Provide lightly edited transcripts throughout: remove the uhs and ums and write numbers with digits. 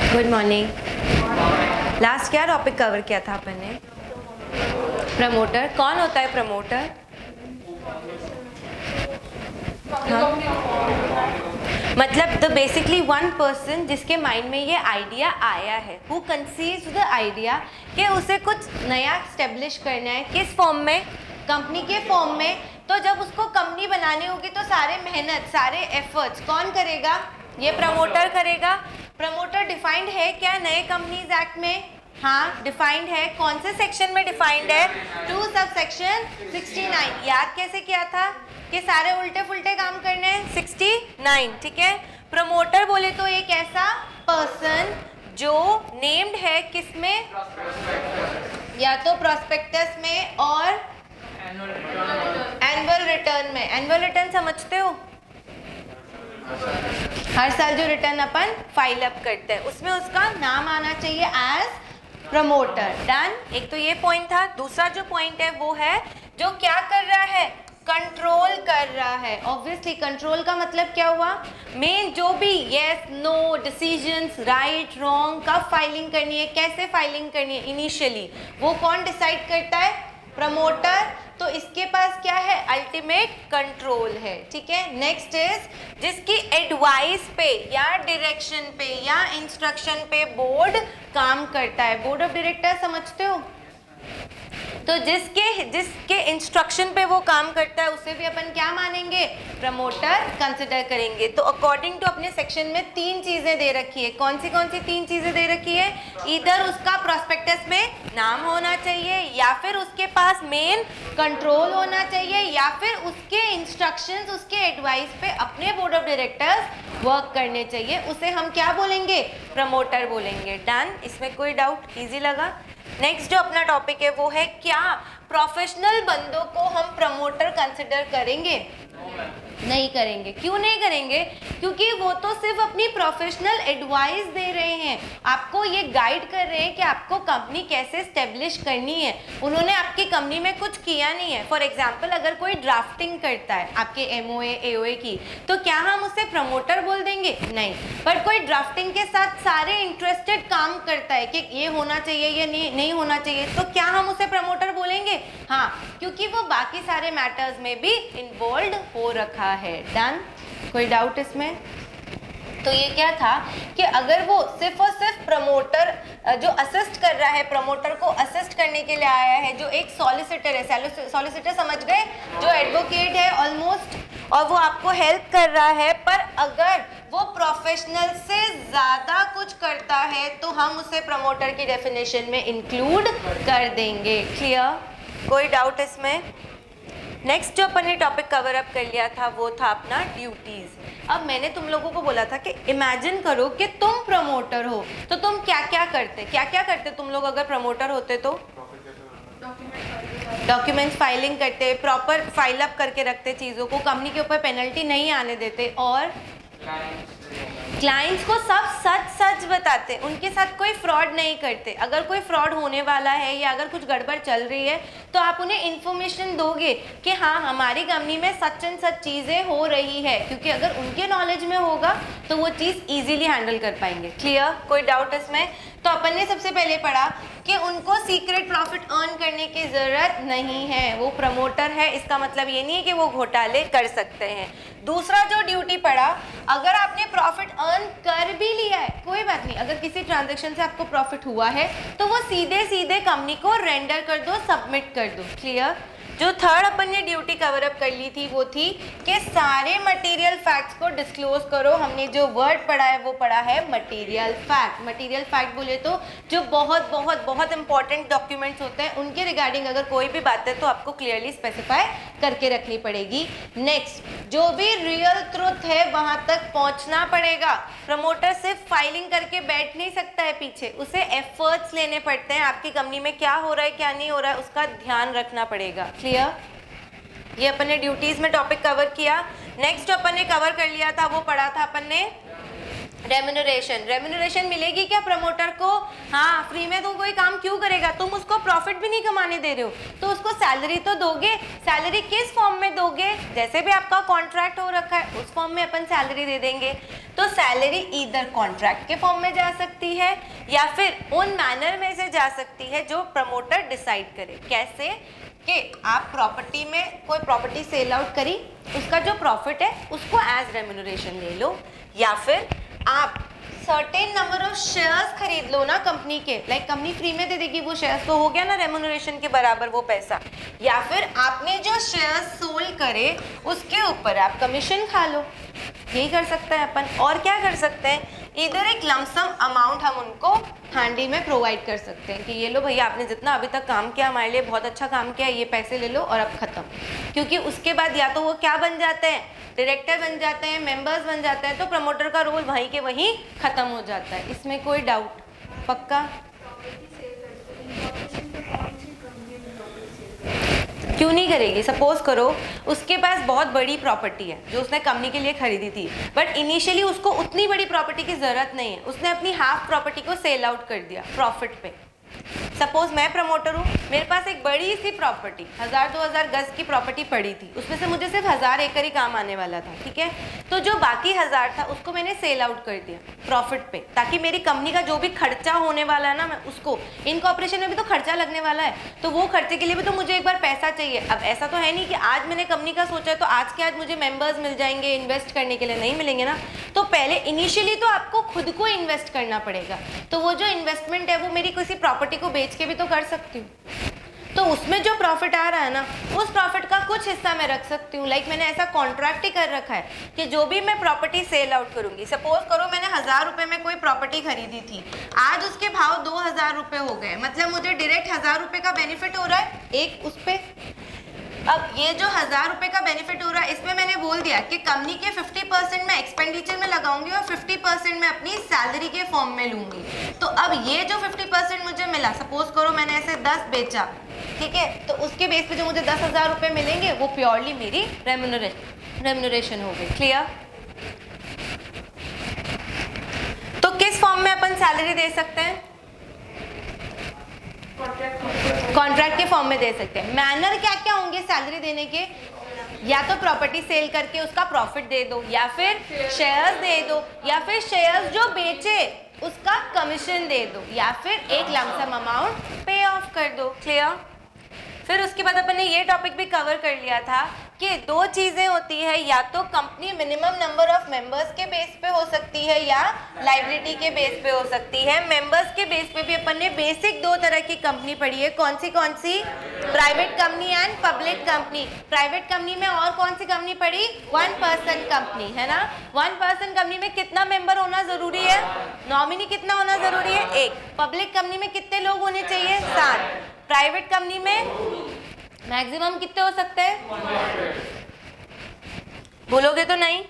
Good morning. Last क्या topic cover किया था अपन ने? प्रमोटर। कौन होता है प्रमोटर? हाँ? मतलब द बेसिकली वन पर्सन जिसके माइंड में ये आइडिया आया है, हु कंसीव्स द आइडिया कि उसे कुछ नया एस्टेब्लिश करना है। किस फॉर्म में? कंपनी के फॉर्म में। तो जब उसको कंपनी बनानी होगी तो सारे मेहनत, सारे एफर्ट्स कौन करेगा? ये प्रमोटर करेगा। प्रमोटर डिफाइंड है क्या नए कंपनीज एक्ट में? हाँ डिफाइंड है। कौन से सेक्शन में डिफाइंड है? 2 सब सेक्शन 69। याद कैसे किया था कि सारे उल्टे फुल्टे काम करने हैं? 69, ठीक है। प्रमोटर बोले तो एक ऐसा पर्सन जो नेम्ड है किसमें? या तो प्रोस्पेक्टस में और एनुअल रिटर्न में। एनुअल रिटर्न समझते हो? हर साल जो रिटर्न अपन फाइल अप करते हैं उसमें उसका नाम आना चाहिए एज प्रमोटर। डन। एक तो ये पॉइंट था। दूसरा जो पॉइंट है वो है जो क्या कर रहा है? कंट्रोल कर रहा है। ऑब्वियसली कंट्रोल का मतलब क्या हुआ? मेन जो भी yes no decisions, right wrong, कब फाइलिंग करनी है, कैसे फाइलिंग करनी है इनिशियली, वो कौन डिसाइड करता है? प्रमोटर। तो इसके पास क्या है? अल्टीमेट कंट्रोल है, ठीक है। नेक्स्ट इज जिसकी एडवाइस पे या डायरेक्शन पे या इंस्ट्रक्शन पे बोर्ड काम करता है। बोर्ड ऑफ डायरेक्टर समझते हो? तो जिसके इंस्ट्रक्शन पे वो काम करता है उसे भी अपन क्या मानेंगे? प्रमोटर कंसिडर करेंगे। तो अकॉर्डिंग टू अपने सेक्शन में 3 चीजें दे रखी है। कौन सी 3 चीजें दे रखी है? इधर उसका प्रोस्पेक्टस में नाम होना चाहिए, या फिर उसके पास मेन कंट्रोल होना चाहिए, या फिर उसके इंस्ट्रक्शंस, उसके एडवाइस पे अपने बोर्ड ऑफ डायरेक्टर्स वर्क करने चाहिए। उसे हम क्या बोलेंगे? प्रमोटर बोलेंगे। डन। इसमें कोई डाउट? इजी लगा? नेक्स्ट जो अपना टॉपिक है वो है क्या प्रोफेशनल बंदों को हम प्रमोटर कंसिडर करेंगे? नहीं करेंगे। क्यों नहीं करेंगे? क्योंकि वो तो सिर्फ अपनी प्रोफेशनल एडवाइस दे रहे हैं, आपको ये गाइड कर रहे हैं कि आपको कंपनी कैसे स्टेब्लिश करनी है। उन्होंने आपकी कंपनी में कुछ किया नहीं है। फॉर एग्जांपल अगर कोई ड्राफ्टिंग करता है आपके एमओए एओए की, तो क्या हम उसे प्रमोटर बोल देंगे? नहीं। पर कोई ड्राफ्टिंग के साथ सारे इंटरेस्टेड काम करता है कि ये होना चाहिए, ये नहीं होना चाहिए, तो क्या हम उसे प्रमोटर बोलेंगे? हाँ, क्योंकि वो बाकी सारे मैटर्स में भी इन्वॉल्व हो रखा है। डन। कोई डाउट इसमें? तो ये क्या था कि अगर वो सिर्फ और सिर्फ प्रमोटर जो असिस्ट कर रहा है, प्रमोटर को असिस्ट करने के लिए आया है, जो एक सॉलिसिटर है, सॉलिसिटर समझ गए, जो एडवोकेट है ऑलमोस्ट, और वो आपको हेल्प कर रहा है, पर अगर वो प्रोफेशनल से ज़्यादा कुछ करता है तो हम उसे प्रमोटर की डेफिनेशन में इंक्लूड कर देंगे। क्लियर? कोई डाउट इसमें? नेक्स्ट जो अपन ने टॉपिक कवर अप कर लिया था वो था अपना ड्यूटीज। अब मैंने तुम लोगों को बोला था कि इमेजिन करो कि तुम प्रमोटर हो तो तुम क्या क्या करते तुम लोग अगर प्रमोटर होते तो? डॉक्यूमेंट्स फाइलिंग करते, प्रॉपर फाइल अप करके रखते चीज़ों को, कंपनी के ऊपर पेनल्टी नहीं आने देते, और क्लाइंट्स को सब सच बताते, उनके साथ कोई फ्रॉड नहीं करते। अगर कोई फ्रॉड होने वाला है या अगर कुछ गड़बड़ चल रही है तो आप उन्हें इन्फॉर्मेशन दोगे कि हाँ हमारी कंपनी में सच एंड सच चीज़ें हो रही है, क्योंकि अगर उनके नॉलेज में होगा तो वो चीज़ इजीली हैंडल कर पाएंगे। क्लियर? कोई डाउट इसमें? तो अपन ने सबसे पहले पढ़ा कि उनको सीक्रेट प्रॉफिट अर्न करने की ज़रूरत नहीं है, वो प्रमोटर है, इसका मतलब ये नहीं है कि वो घोटाले कर सकते हैं। दूसरा जो ड्यूटी पढ़ा, अगर आपने प्रॉफिट अर्न कर भी लिया है कोई बात नहीं, अगर किसी ट्रांजैक्शन से आपको प्रॉफिट हुआ है तो वो सीधे कंपनी को रेंडर कर दो, सबमिट कर दो। क्लियर? जो थर्ड अपन ने ड्यूटी कवर अप कर ली थी वो थी कि सारे मटेरियल फैक्ट्स को डिस्क्लोज करो। हमने जो वर्ड पढ़ा है वो पढ़ा है मटेरियल फैक्ट। मटेरियल फैक्ट बोले तो जो बहुत बहुत बहुत इंपॉर्टेंट डॉक्यूमेंट्स होते हैं उनके रिगार्डिंग अगर कोई भी बात है तो आपको क्लियरली स्पेसिफाई करके रखनी पड़ेगी। नेक्स्ट जो भी रियल ट्रुथ है वहां तक पहुंचना पड़ेगा। प्रमोटर सिर्फ फाइलिंग करके बैठ नहीं सकता है पीछे, उसे एफर्ट्स लेने पड़ते हैं। आपकी कंपनी में क्या हो रहा है क्या नहीं हो रहा है उसका ध्यान रखना पड़ेगा। क्लियर? ये अपन ने ड्यूटीज में टॉपिक कवर किया। नेक्स्ट जो अपन ने कवर कर लिया था वो पढ़ा था अपन ने रेम्यूनरेशन मिलेगी क्या प्रमोटर को? हाँ, फ्री में तो कोई काम क्यों करेगा, तुम उसको प्रॉफिट भी नहीं कमाने दे रहे हो तो उसको सैलरी तो दोगे। सैलरी किस फॉर्म में दोगे? जैसे भी आपका कॉन्ट्रैक्ट हो रखा है उस फॉर्म में अपन सैलरी दे देंगे। तो सैलरी ईदर कॉन्ट्रैक्ट के फॉर्म में जा सकती है या फिर उन मैनर में से जा सकती है जो प्रमोटर डिसाइड करे। कैसे कि आप प्रॉपर्टी में कोई प्रॉपर्टी सेल आउट करी, उसका जो प्रॉफिट है उसको एज रेम्यूनरेशन ले लो, या फिर आप सर्टेन नंबर ऑफ शेयर्स खरीद लो ना कंपनी के, लाइक कंपनी फ्री में दे देगी वो शेयर्स, तो हो गया ना रेम्यूनरेशन के बराबर वो पैसा। या फिर आपने जो शेयर्स सोल्ड करे उसके ऊपर आप कमीशन खा लो, यही कर सकते हैं अपन। और क्या कर सकते हैं, इधर एक लमसम अमाउंट हम उनको हैंडी में प्रोवाइड कर सकते हैं कि ये लो भैया आपने जितना अभी तक काम किया हमारे लिए बहुत अच्छा काम किया, ये पैसे ले लो और अब ख़त्म। क्योंकि उसके बाद या तो वो क्या बन जाते हैं, डायरेक्टर बन जाते हैं, मेंबर्स बन जाते हैं, तो प्रमोटर का रोल वहीं के वहीं ख़त्म हो जाता है। इसमें कोई डाउट? पक्का? क्यों नहीं करेगी? सपोज करो उसके पास बहुत बड़ी प्रॉपर्टी है जो उसने कंपनी के लिए खरीदी थी, बट इनिशियली उसको उतनी बड़ी प्रॉपर्टी की ज़रूरत नहीं है, उसने अपनी हाफ प्रॉपर्टी को सेल आउट कर दिया प्रॉफिट पे। सपोज मैं प्रमोटर हूँ, मेरे पास एक बड़ी सी प्रॉपर्टी 1000-2000 गज की प्रॉपर्टी पड़ी थी, उसमें से मुझे सिर्फ 1000 एकड़ ही काम आने वाला था, ठीक है। तो जो बाकी 1000 था उसको मैंने सेल आउट कर दिया प्रॉफिट पे, ताकि मेरी कंपनी का जो भी खर्चा होने वाला है ना, मैं उसको, इनकॉर्पोरेशन में भी तो खर्चा लगने वाला है, तो वो खर्चे के लिए भी तो मुझे एक बार पैसा चाहिए। अब ऐसा तो है नहीं कि आज मैंने कंपनी का सोचा है तो आज के आज मुझे मेंबर्स मिल जाएंगे इन्वेस्ट करने के लिए, नहीं मिलेंगे ना। तो पहले इनिशियली तो आपको खुद को इन्वेस्ट करना पड़ेगा, तो वो जो इन्वेस्टमेंट है वो मेरी किसी प्रॉपर्टी को बेच के भी तो कर सकती हूँ। तो उसमें जो प्रॉफिट आ रहा है ना, उस प्रॉफिट का कुछ हिस्सा मैं रख सकती हूँ। लाइक मैंने ऐसा कॉन्ट्रैक्ट ही कर रखा है कि जो भी मैं प्रॉपर्टी सेल आउट करूंगी, सपोज करो मैंने 1000 रुपये में कोई प्रॉपर्टी खरीदी थी, आज उसके भाव 2000 रुपये हो गए, मतलब मुझे डायरेक्ट 1000 रुपये का बेनिफिट हो रहा है एक उस पर। अब ये जो 1000 रुपये का बेनिफिट हो रहा है, इसमें मैंने बोल दिया कि कंपनी के 50% मैं एक्सपेंडिचर में लगाऊंगी और 50% मैं अपनी सैलरी के फॉर्म में लूंगी। तो अब ये जो 50% मुझे मिला, सपोज करो मैंने ऐसे 10 बेचा, ठीक है, तो उसके बेस पे जो मुझे 10,000 रुपये मिलेंगे वो प्योरली मेरी रेम्यूनरेशन हो गई। क्लियर? तो किस फॉर्म में अपन सैलरी दे सकते हैं? कॉन्ट्रैक्ट के फॉर्म में दे सकते हैं। मैनर क्या क्या होंगे सैलरी देने के? या तो प्रॉपर्टी सेल करके उसका प्रॉफिट दे दो, या फिर शेयर्स दे दो, या फिर शेयर्स जो बेचे उसका कमीशन दे दो, या फिर एक लमसम अमाउंट पे ऑफ कर दो। क्लियर? फिर उसके बाद अपन ने ये टॉपिक भी कवर कर लिया था कि दो चीज़ें होती है, या तो company minimum number of members के बेस पे हो सकती है या लाइबिलिटी के बेस पे हो सकती है। मेंबर्स के बेस पे भी अपन ने बेसिक दो तरह की कंपनी पढ़ी है। कौन सी? Private company and public company. Private company में और कौन सी कंपनी पढ़ी? 1 पर्सन कंपनी, है ना। 1 पर्सन कंपनी में कितना मेंबर होना जरूरी है? नॉमिनी कितना होना जरूरी है? 1। पब्लिक कंपनी में कितने लोग होने चाहिए? 7। प्राइवेट कंपनी में मैक्सिमम कितने हो सकते हैं? बोलोगे तो नहीं।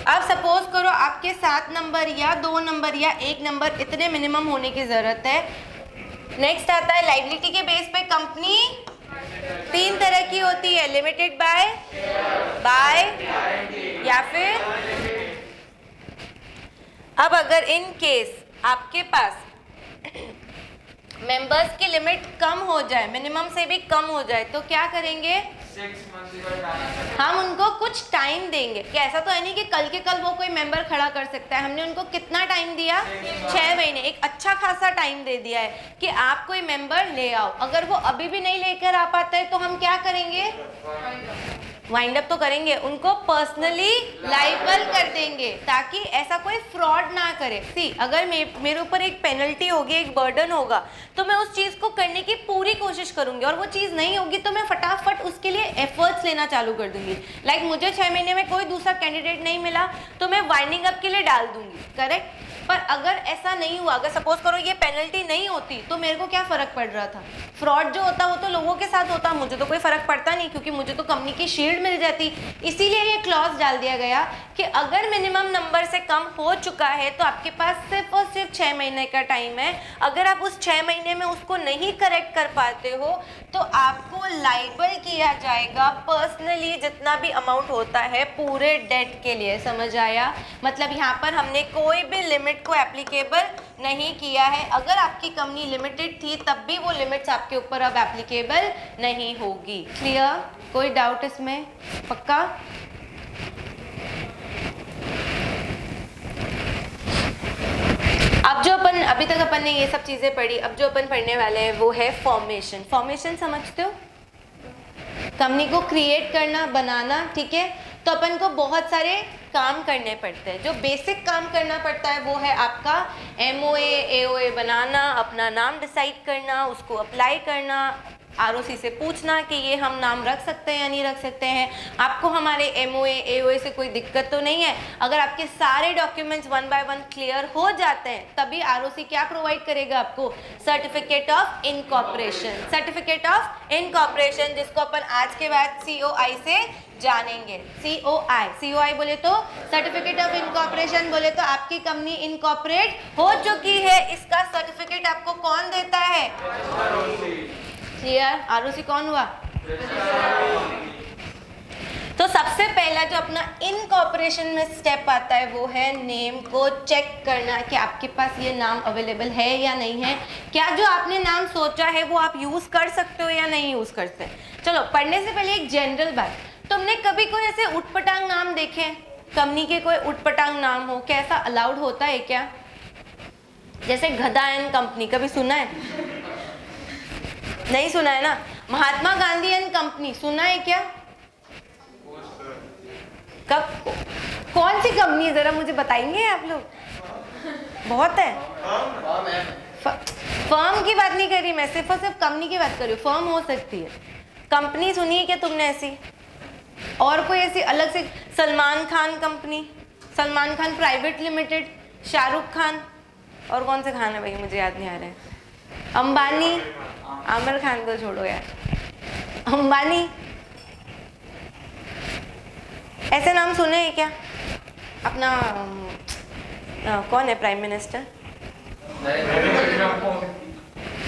अब सपोज करो आपके 7 नंबर या 2 नंबर या 1 नंबर इतने मिनिमम होने की जरूरत है। नेक्स्ट आता है लाइबिलिटी के बेस पे कंपनी 3 तरह की होती है, लिमिटेड बाय या फिर। अब अगर इन केस आपके पास मेंबर्स की लिमिट कम हो जाए, मिनिमम से भी कम हो जाए, तो क्या करेंगे? 6 मंथ हम उनको कुछ टाइम देंगे कि ऐसा तो है नहीं कि कल के कल वो कोई मेंबर खड़ा कर सकता है। हमने उनको कितना टाइम दिया? 6 महीने। एक अच्छा खासा टाइम दे दिया है कि आप कोई मेंबर ले आओ। अगर वो अभी भी नहीं लेकर आ पाता है तो हम क्या करेंगे? वाइंड अप तो करेंगे, उनको पर्सनली लाइबल कर देंगे ताकि ऐसा कोई फ्रॉड ना करे। सी, अगर मेरे ऊपर एक पेनल्टी होगी, एक बर्डन होगा, तो मैं उस चीज़ को करने की पूरी कोशिश करूंगी, और वो चीज़ नहीं होगी तो मैं फटाफट उसके लिए एफर्ट्स लेना चालू कर दूंगी। लाइक मुझे 6 महीने में कोई दूसरा कैंडिडेट नहीं मिला तो मैं वाइंडिंग अप के लिए डाल दूंगी, करेक्ट। पर अगर ऐसा नहीं हुआ, अगर सपोज करो ये पेनल्टी नहीं होती, तो मेरे को क्या फ़र्क पड़ रहा था? फ्रॉड जो होता वो तो लोगों के साथ होता, मुझे तो कोई फ़र्क पड़ता नहीं, क्योंकि मुझे तो कंपनी की शील्ड मिल जाती। इसीलिए ये क्लॉज डाल दिया गया कि अगर मिनिमम नंबर से कम हो चुका है तो आपके पास सिर्फ और सिर्फ 6 महीने का टाइम है। अगर आप उस 6 महीने में उसको नहीं करेक्ट कर पाते हो तो आपको लाइबल किया जाएगा पर्सनली जितना भी अमाउंट होता है पूरे डेट के लिए। समझ आया? मतलब यहाँ पर हमने कोई भी लिमिट को एप्लीकेबल नहीं किया है। अगर आपकी कंपनी लिमिटेड थी तब भी वो लिमिट्स आपके ऊपर अब एप्लीकेबल नहीं होगी। क्लियर? कोई डाउट इसमें? पक्का? अब जो अपन अभी तक अपन ने ये सब चीज़ें पढ़ी, अब जो अपन पढ़ने वाले हैं वो है फॉर्मेशन। फॉर्मेशन समझते हो? कंपनी को क्रिएट करना, बनाना, ठीक है? तो अपन को बहुत सारे काम करने पड़ते हैं। जो बेसिक काम करना पड़ता है वो है आपका MOA, AOA बनाना, अपना नाम डिसाइड करना, उसको अप्लाई करना, ROC से पूछना कि ये हम नाम रख सकते हैं या नहीं रख सकते हैं। आपको हमारे MOA, AOA से कोई दिक्कत तो नहीं है? अगर आपके सारे डॉक्यूमेंट्स 1 बाय 1 क्लियर हो जाते हैं तभी ROC क्या प्रोवाइड करेगा आपको? Certificate of incorporation. Certificate of incorporation जिसको अपन आज के बाद COI से जानेंगे। COI बोले तो सर्टिफिकेट ऑफ इनकॉर्पोरेशन, बोले तो आपकी कंपनी इनकॉर्पोरेट हो चुकी है। इसका सर्टिफिकेट आपको कौन देता है? क्लियर? ROC कौन हुआ? तो सबसे पहला जो अपना इनकॉर्पोरेशन में स्टेप आता है वो है नेम को चेक करना कि आपके पास ये नाम अवेलेबल है या नहीं है। क्या जो आपने नाम सोचा है वो आप यूज कर सकते हो या नहीं यूज कर सकते? चलो पढ़ने से पहले एक जनरल बात, तुमने कभी कोई ऐसे उटपटांग नाम देखे? कंपनी के कोई उटपटांग नाम हो, क्या ऐसा अलाउड होता है क्या? जैसे गधा एंड कंपनी, कभी सुना है? नहीं सुना है ना? महात्मा गांधी एंड कंपनी सुना है क्या? कब? कौन सी कंपनी है जरा मुझे बताएंगे आप लोग? बहुत है। फर्म की बात नहीं कर रही मैं, सिर्फ और सिर्फ कंपनी की बात कर रही हूँ। फर्म हो सकती है, कंपनी सुनी है क्या तुमने ऐसी? और कोई ऐसी अलग से? Salman Khan company, Salman Khan private limited, Shahrukh Khan, और कौन से खान है भाई मुझे याद नहीं आ रहा है। अंबानी, आमिर खान को छोड़ो यार, अंबानी, ऐसे नाम सुने हैं क्या? अपना कौन है प्राइम मिनिस्टर?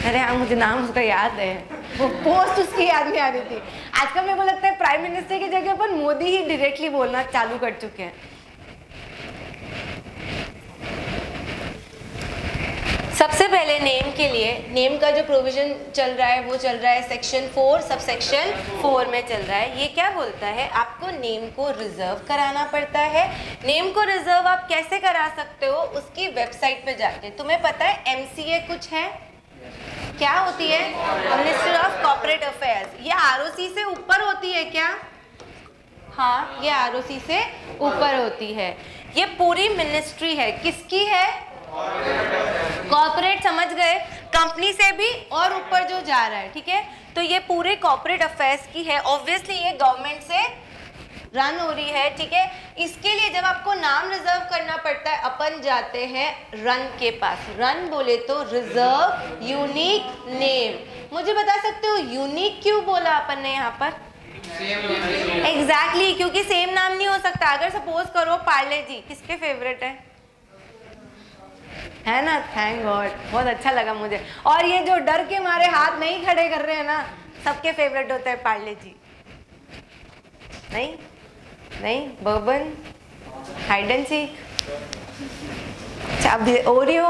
अरे हाँ मुझे नाम उसका याद है, वो पोस्ट उसकी याद नहीं आ रही थी। आजकल मेरे को लगता है प्राइम मिनिस्टर की जगह पर मोदी ही डायरेक्टली बोलना चालू कर चुके हैं। सबसे पहले नेम के लिए, नेम का जो प्रोविजन चल रहा है वो चल रहा है सेक्शन 4 सबसेक्शन 4 में चल रहा है। ये क्या बोलता है? आपको नेम को रिजर्व कराना पड़ता है। नेम को रिजर्व आप कैसे करा सकते हो? उसकी वेबसाइट पे जाके। तुम्हें पता है MCA कुछ है? क्या होती है? Ministry of corporate affairs. ये ROC से ऊपर होती है क्या? हाँ, ये ROC से ऊपर होती है। ये पूरी मिनिस्ट्री है, किसकी है? कॉर्पोरेट, समझ गए? कंपनी से भी और ऊपर जो जा रहा है, ठीक है? तो ये पूरे कॉर्पोरेट अफेयर्स की है। ऑब्वियसली ये गवर्नमेंट से रन हो रही है, ठीक है? इसके लिए जब आपको नाम रिजर्व करना पड़ता है अपन जाते हैं रन के पास। रन बोले तो रिजर्व यूनिक नेम। मुझे बता सकते हो यूनिक क्यों बोला अपन ने यहाँ पर? एग्जैक्टली, क्योंकि सेम नाम नहीं हो सकता। अगर सपोज करो पार्ले जी, किसके फेवरेट है ना? थैंक गॉड, बहुत अच्छा लगा मुझे। और ये जो डर के मारे हाथ नहीं खड़े कर रहे हैं ना, सबके फेवरेट होता है पार्ले जी। नहीं नहीं, बर्बन, हाइड एंड सीक, अच्छा ओरियो।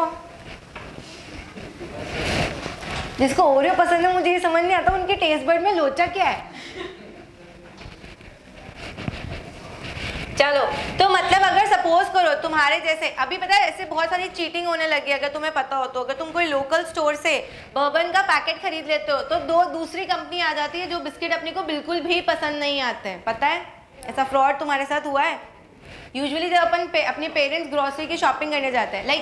जिसको ओरियो पसंद है, मुझे ये समझ नहीं आता उनके टेस्ट बर्ड में लोचा क्या है। चलो, तो मतलब अगर सपोज करो तुम्हारे जैसे, अभी पता है ऐसे बहुत सारी चीटिंग होने लगी। अगर तुम्हें पता हो तो, अगर तुम कोई लोकल स्टोर से बर्बन का पैकेट खरीद लेते हो तो दूसरी कंपनी आ जाती है जो बिस्किट अपने को बिल्कुल भी पसंद नहीं आते हैं। पता है ऐसा फ्रॉड तुम्हारे साथ हुआ है? यूजुअली जब अपन अपने पेरेंट्स ग्रोसरी की शॉपिंग करने जाते हैं,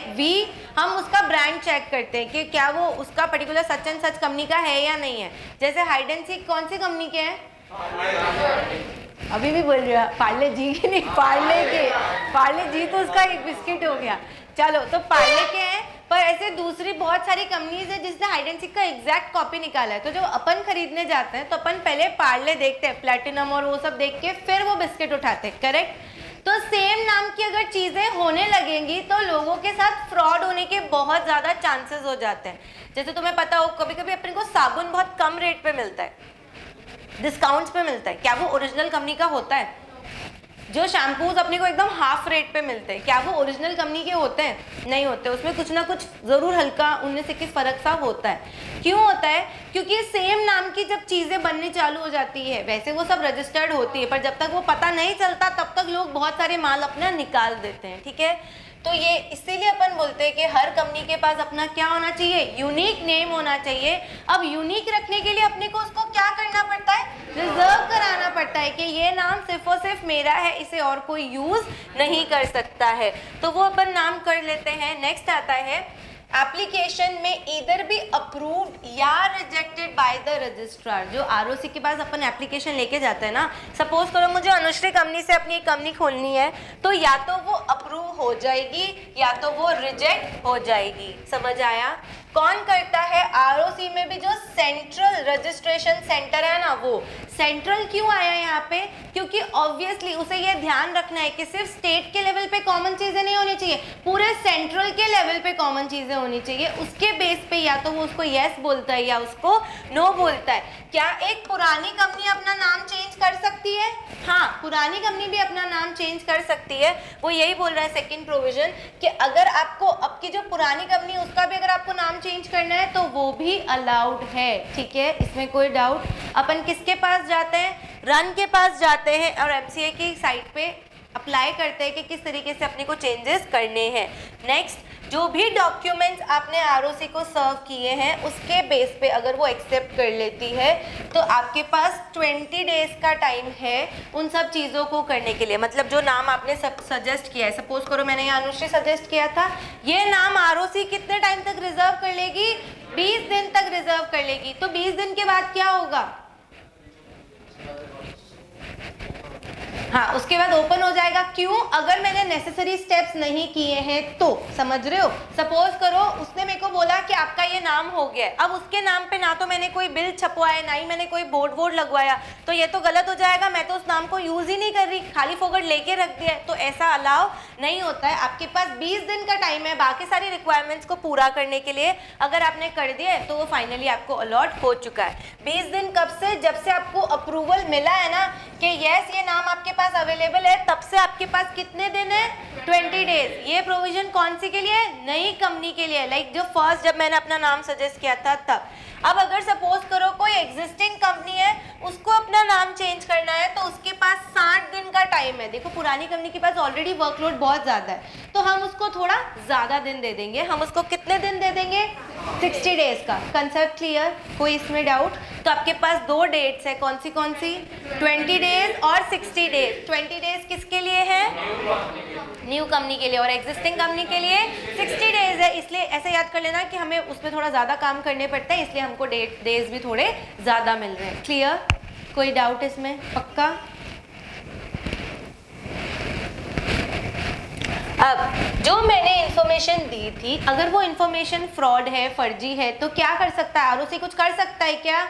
हम उसका ब्रांड चेक करते हैं कि क्या वो उसका particular such and such company का है या नहीं है। जैसे हाइड एंड सीक कौन सी कंपनी के हैं? अभी भी बोल रही है पार्ले जी की नहीं, पार्ले के। पार्ले जी तो उसका एक बिस्किट हो गया। चलो, तो पार्ले के हैं, पर ऐसे दूसरी बहुत सारी कंपनीज है जिसने हाइड एंड सीक का एग्जैक्ट कॉपी निकाला है। तो जब अपन खरीदने जाते हैं तो अपन पहले पार्ले देखते हैं, प्लैटिनम और वो सब देख के फिर वो बिस्किट उठाते हैं। करेक्ट? तो सेम नाम की अगर चीजें होने लगेंगी तो लोगों के साथ फ्रॉड होने के बहुत ज्यादा चांसेस हो जाते हैं। जैसे तुम्हें पता हो कभी कभी अपने को साबुन बहुत कम रेट पे मिलता है, डिस्काउंट्स पे मिलता है, क्या वो ओरिजिनल कंपनी का होता है? जो शैम्पूज अपने को एकदम हाफ रेट पे मिलते हैं, क्या वो ओरिजिनल कंपनी के होते हैं? नहीं होते, उसमें कुछ ना कुछ जरूर हल्का उनमें से कुछ फर्क सा होता है। क्यों होता है? क्योंकि सेम नाम की जब चीजें बननी चालू हो जाती है, वैसे वो सब रजिस्टर्ड होती है, पर जब तक वो पता नहीं चलता तब तक लोग बहुत सारे माल अपना निकाल देते हैं। ठीक है, तो ये इसीलिए अपन बोलते हैं कि हर कंपनी के पास अपना क्या होना चाहिए, यूनिक नेम होना चाहिए। अब यूनिक रखने के लिए अपने को उसको क्या करना पड़ता है, रिजर्व कराना पड़ता है कि ये नाम सिर्फ और सिर्फ मेरा है, इसे और कोई यूज नहीं कर सकता है, तो वो अपन नाम कर लेते हैं। नेक्स्ट आता है एप्लीकेशन में ईदर बी अप्रूव्ड या रिजेक्टेड बाय द रजिस्ट्रार। जो आरओसी के पास अपन एप्लीकेशन लेके जाते हैं ना, सपोज करो मुझे अनुश्री कंपनी से अपनी एक कंपनी खोलनी है, तो या तो वो अप्रूव हो जाएगी या तो वो रिजेक्ट हो जाएगी। समझ आया? कौन करता है? आरओसी में भी जो सेंट्रल रजिस्ट्रेशन सेंटर है ना, वो सेंट्रल क्यों आया यहाँ पे? क्योंकि ऑब्वियसली उसे ये ध्यान रखना है कि सिर्फ स्टेट के लेवल पे कॉमन चीजें नहीं होनी चाहिए, पूरे सेंट्रल के लेवल पे कॉमन चीजें होनी चाहिए। उसके बेस पे या तो वो उसको यस बोलता है या उसको नो बोलता है। क्या एक पुरानी कंपनी अपना नाम चेंज कर सकती है? हाँ, पुरानी कंपनी भी अपना नाम चेंज कर सकती है। वो यही बोल रहा है सेकंड प्रोविजन कि अगर आपको आपकी जो पुरानी कंपनी उसका भी अगर आपको नाम चेंज करना है तो वो भी अलाउड है। ठीक है, इसमें कोई डाउट? अपन किसके पास जाते हैं? रन के पास जाते हैं और एमसीए की साइट पे अप्लाई करते हैं कि किस तरीके से अपने को चेंजेस करने हैं। नेक्स्ट, जो भी डॉक्यूमेंट्स आपने आरओसी को सर्व किए हैं उसके बेस पे अगर वो एक्सेप्ट कर लेती है तो आपके पास 20 डेज का टाइम है उन सब चीज़ों को करने के लिए। मतलब जो नाम आपने सब सजेस्ट किया है, सपोज करो मैंने ये अनुश्री सजेस्ट किया था, ये नाम आरओसी कितने टाइम तक रिजर्व कर लेगी? 20 दिन तक रिजर्व कर लेगी। तो 20 दिन के बाद क्या होगा? हाँ, उसके बाद ओपन हो जाएगा। क्यों? अगर मैंने नेसेसरी स्टेप्स नहीं किए हैं तो। समझ रहे हो? सपोज करो उसने मेरे को बोला कि आपका ये नाम हो गया, अब उसके नाम पे ना तो मैंने कोई बिल छपवाया ना ही मैंने कोई बोर्ड वोर्ड लगवाया, तो ये तो गलत हो जाएगा। मैं तो उस नाम को यूज ही नहीं कर रही, खाली फोकट लेके रख दिया है, तो ऐसा अलाउ नहीं होता है। आपके पास 20 दिन का टाइम है बाकी सारी रिक्वायरमेंट्स को पूरा करने के लिए। अगर आपने कर दिया है तो वो फाइनली आपको अलॉट हो चुका है। 20 दिन कब से? जब से आपको अप्रूवल मिला है ना कि यस ये नाम आपके पास अवेलेबल है, तब से आपके पास कितने दिन है? 20 डेज। ये प्रोविजन कौन सी के लिए? नई कंपनी के लिए। लाइक जो फर्स्ट जब मैंने अपना नाम सजेस्ट किया था तब। अब अगर सपोज करो कोई एग्जिस्टिंग कंपनी है उसको अपना नाम चेंज करना है तो उसके पास 60 दिन का टाइम है। देखो पुरानी कंपनी के पास ऑलरेडी वर्कलोड बहुत ज़्यादा है तो हम उसको थोड़ा ज़्यादा दिन दे देंगे। हम उसको कितने दिन दे देंगे? 60 डेज का। Concept clear? कोई इसमें डाउट? तो आपके पास 2 डेट्स है, कौन सी 20 डेज और 60 डेज। 20 डेज किसके लिए है? न्यू कंपनी के लिए, और एग्जिस्टिंग कंपनी के लिए 60 डेज है। इसलिए ऐसे याद कर लेना कि हमें उसमें थोड़ा ज़्यादा काम करने पड़ते हैं, इसलिए हमको डेज भी थोड़े ज़्यादा मिल रहे हैं। क्लियर? कोई डाउट इसमें? पक्का? अब जो मैंने इन्फॉर्मेशन दी थी, अगर वो इन्फॉर्मेशन फ्रॉड है, फर्जी है, तो क्या कर सकता है? आरओसी कुछ कर सकता है क्या?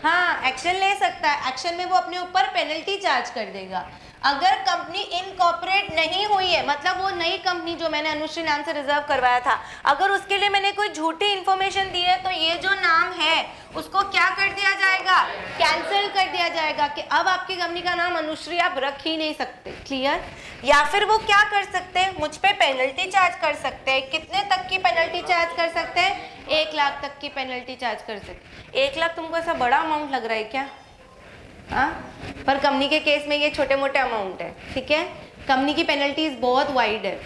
हाँ, एक्शन ले सकता है। एक्शन में वो अपने ऊपर पेनल्टी चार्ज कर देगा। अगर कंपनी इनकॉर्पोरेट नहीं हुई है, मतलब वो नई कंपनी जो मैंने अनुश्री नाम से रिजर्व करवाया था, अगर उसके लिए मैंने कोई झूठी इन्फॉर्मेशन दी है तो ये जो नाम है उसको क्या कर दिया जाएगा? कैंसिल कर दिया जाएगा कि अब आपकी कंपनी का नाम अनुश्री आप रख ही नहीं सकते। क्लियर? या फिर वो क्या कर सकते हैं? मुझ पे पेनल्टी चार्ज कर सकते हैं। कितने तक की पेनल्टी चार्ज कर सकते हैं? 1 लाख तक की पेनल्टी चार्ज कर सकते हैं। 1 लाख तुमको ऐसा बड़ा अमाउंट लग रहा है क्या? हाँ, पर कंपनी के केस में ये छोटे मोटे अमाउंट है। ठीक है, कंपनी की पेनल्टीज बहुत वाइड है,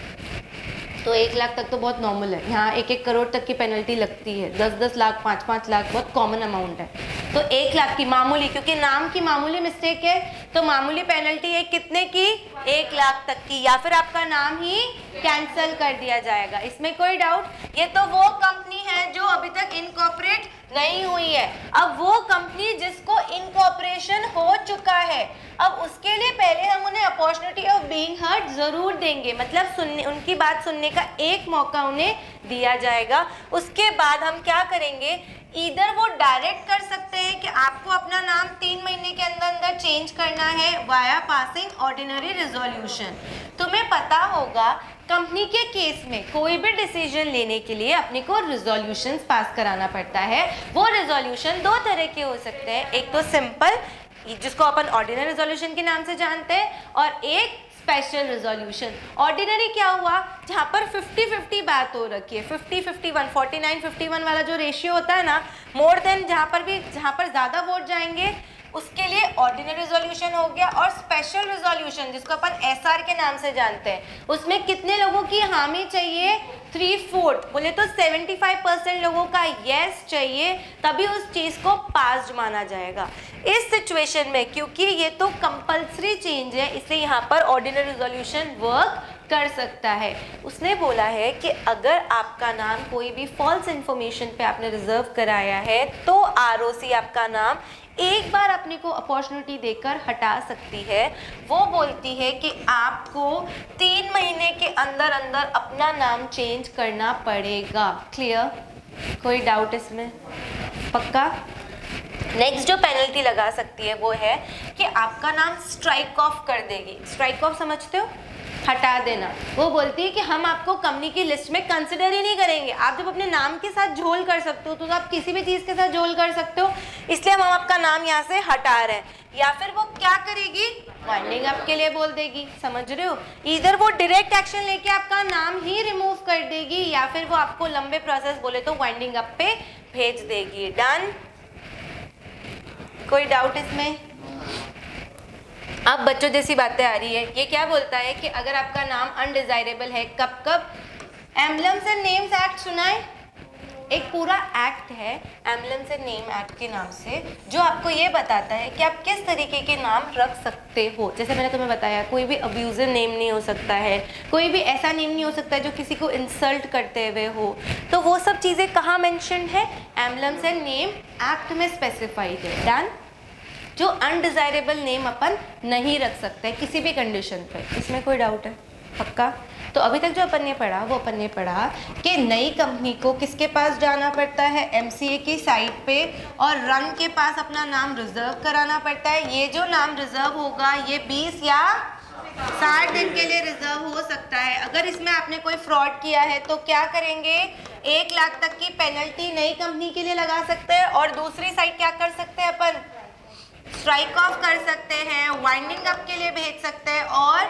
तो 1 लाख तक तो बहुत नॉर्मल है। यहाँ 1-1 करोड़ तक की पेनल्टी लगती है, 10-10 लाख 5-5 लाख बहुत कॉमन अमाउंट है। तो 1 लाख की मामूली, क्योंकि नाम की मामूली मिस्टेक है तो मामूली पेनल्टी है कितने की? 1 लाख तक की, या फिर आपका नाम ही कैंसिल कर दिया जाएगा। इसमें कोई डाउट? ये तो वो कंपनी है जो अभी तक इनकॉर्पोरेट नहीं हुई है। अब वो कंपनी जिसको इनकॉर्पोरेशन हो चुका है, अब उसके लिए पहले हम उन्हें अपॉर्चुनिटी ऑफ बीइंग हर्ड जरूर देंगे, मतलब सुनने, उनकी बात सुनने का एक मौका उन्हें दिया जाएगा। उसके बाद हम क्या करेंगे, इधर वो डायरेक्ट कर सकते हैं कि आपको अपना नाम 3 महीने के अंदर अंदर चेंज करना है वाया पासिंग ऑर्डिनरी रिजोल्यूशन। तुम्हें पता होगा कंपनी के केस में कोई भी डिसीजन लेने के लिए अपने को रिजोल्यूशंस पास कराना पड़ता है। वो रिजोल्यूशन 2 तरह के हो सकते हैं, एक तो सिंपल जिसको अपन ऑर्डिनरी रिजोल्यूशन के नाम से जानते हैं, और एक स्पेशल रिजोल्यूशन। ऑर्डिनरी क्या हुआ, जहाँ पर 50-50 बात हो रखी है, 50-51, 49-51 वाला जो रेशियो होता है ना, मोर देन जहाँ पर ज़्यादा वोट जाएंगे उसके लिए ऑर्डिनरी रिजोल्यूशन हो गया। और स्पेशल रिजोल्यूशन जिसको अपन एसआर के नाम से जानते हैं, उसमें कितने लोगों की हामी चाहिए, 3/4, बोले तो 75% लोगों का यस चाहिए, तभी उस चीज़ को पास माना जाएगा। इस सिचुएशन में क्योंकि ये तो कंपल्सरी चेंज है, इसलिए यहाँ पर ऑर्डिनरी रिजोल्यूशन वर्क कर सकता है। उसने बोला है कि अगर आपका नाम कोई भी फॉल्स इंफॉर्मेशन पे आपने रिजर्व कराया है तो आरओसी आपका नाम एक बार अपने को अपॉर्चुनिटी देकर हटा सकती है। वो बोलती है कि आपको 3 महीने के अंदर अंदर अपना नाम चेंज करना पड़ेगा। क्लियर? कोई डाउट इसमें? पक्का? नेक्स्ट जो पेनल्टी लगा सकती है वो है कि आपका नाम स्ट्राइक ऑफ कर देगी। स्ट्राइक ऑफ समझते हो? हटा देना। वो बोलती है कि हम आपको कंपनी की लिस्ट में कंसिडर ही नहीं करेंगे। आप जब अपने नाम के साथ झोल कर सकते हो तो आप किसी भी चीज़ के साथ झोल कर सकते हो, इसलिए हम आपका नाम यहाँ से हटा रहे हैं। या फिर वो क्या करेगी, वाइंडिंग अप के लिए बोल देगी। समझ रहे हो? इधर वो डायरेक्ट एक्शन लेके आपका नाम ही रिमूव कर देगी, या फिर वो आपको लंबे प्रोसेस बोले तो वाइंडिंग अप पे भेज देगी। डन? कोई डाउट इसमें? अब बच्चों जैसी बातें आ रही है। ये क्या बोलता है कि अगर आपका नाम अनडिजायरेबल है, कब कब? एम्बलम्स एंड नेम्स एक्ट सुना है? एक पूरा एक्ट है एम्बलम्स एंड नेम एक्ट के नाम से, जो आपको ये बताता है कि आप किस तरीके के नाम रख सकते हो। जैसे मैंने तुम्हें बताया, कोई भी अब्यूजिव नेम नहीं हो सकता है, कोई भी ऐसा नेम नहीं हो सकता है जो किसी को इंसल्ट करते हुए हो। तो वो सब चीज़ें कहाँ मेंशन है? एम्बलम्स एंड नेम एक्ट में स्पेसिफाइड है। डन? जो अनडिजायरेबल नेम अपन नहीं रख सकते किसी भी कंडीशन पे। इसमें कोई डाउट है? पक्का? तो अभी तक जो अपन ने पढ़ा वो अपन ने पढ़ा कि नई कंपनी को किसके पास जाना पड़ता है, एमसीए की साइट पे, और रन के पास अपना नाम रिजर्व कराना पड़ता है। ये जो नाम रिजर्व होगा ये 20 या 60 दिन के लिए रिजर्व हो सकता है। अगर इसमें आपने कोई फ्रॉड किया है तो क्या करेंगे, 1 लाख तक की पेनल्टी नई कंपनी के लिए लगा सकते हैं। और दूसरी साइड क्या कर सकते हैं अपन, स्ट्राइक ऑफ कर सकते हैं, वाइंडिंग अप के लिए भेज सकते हैं, और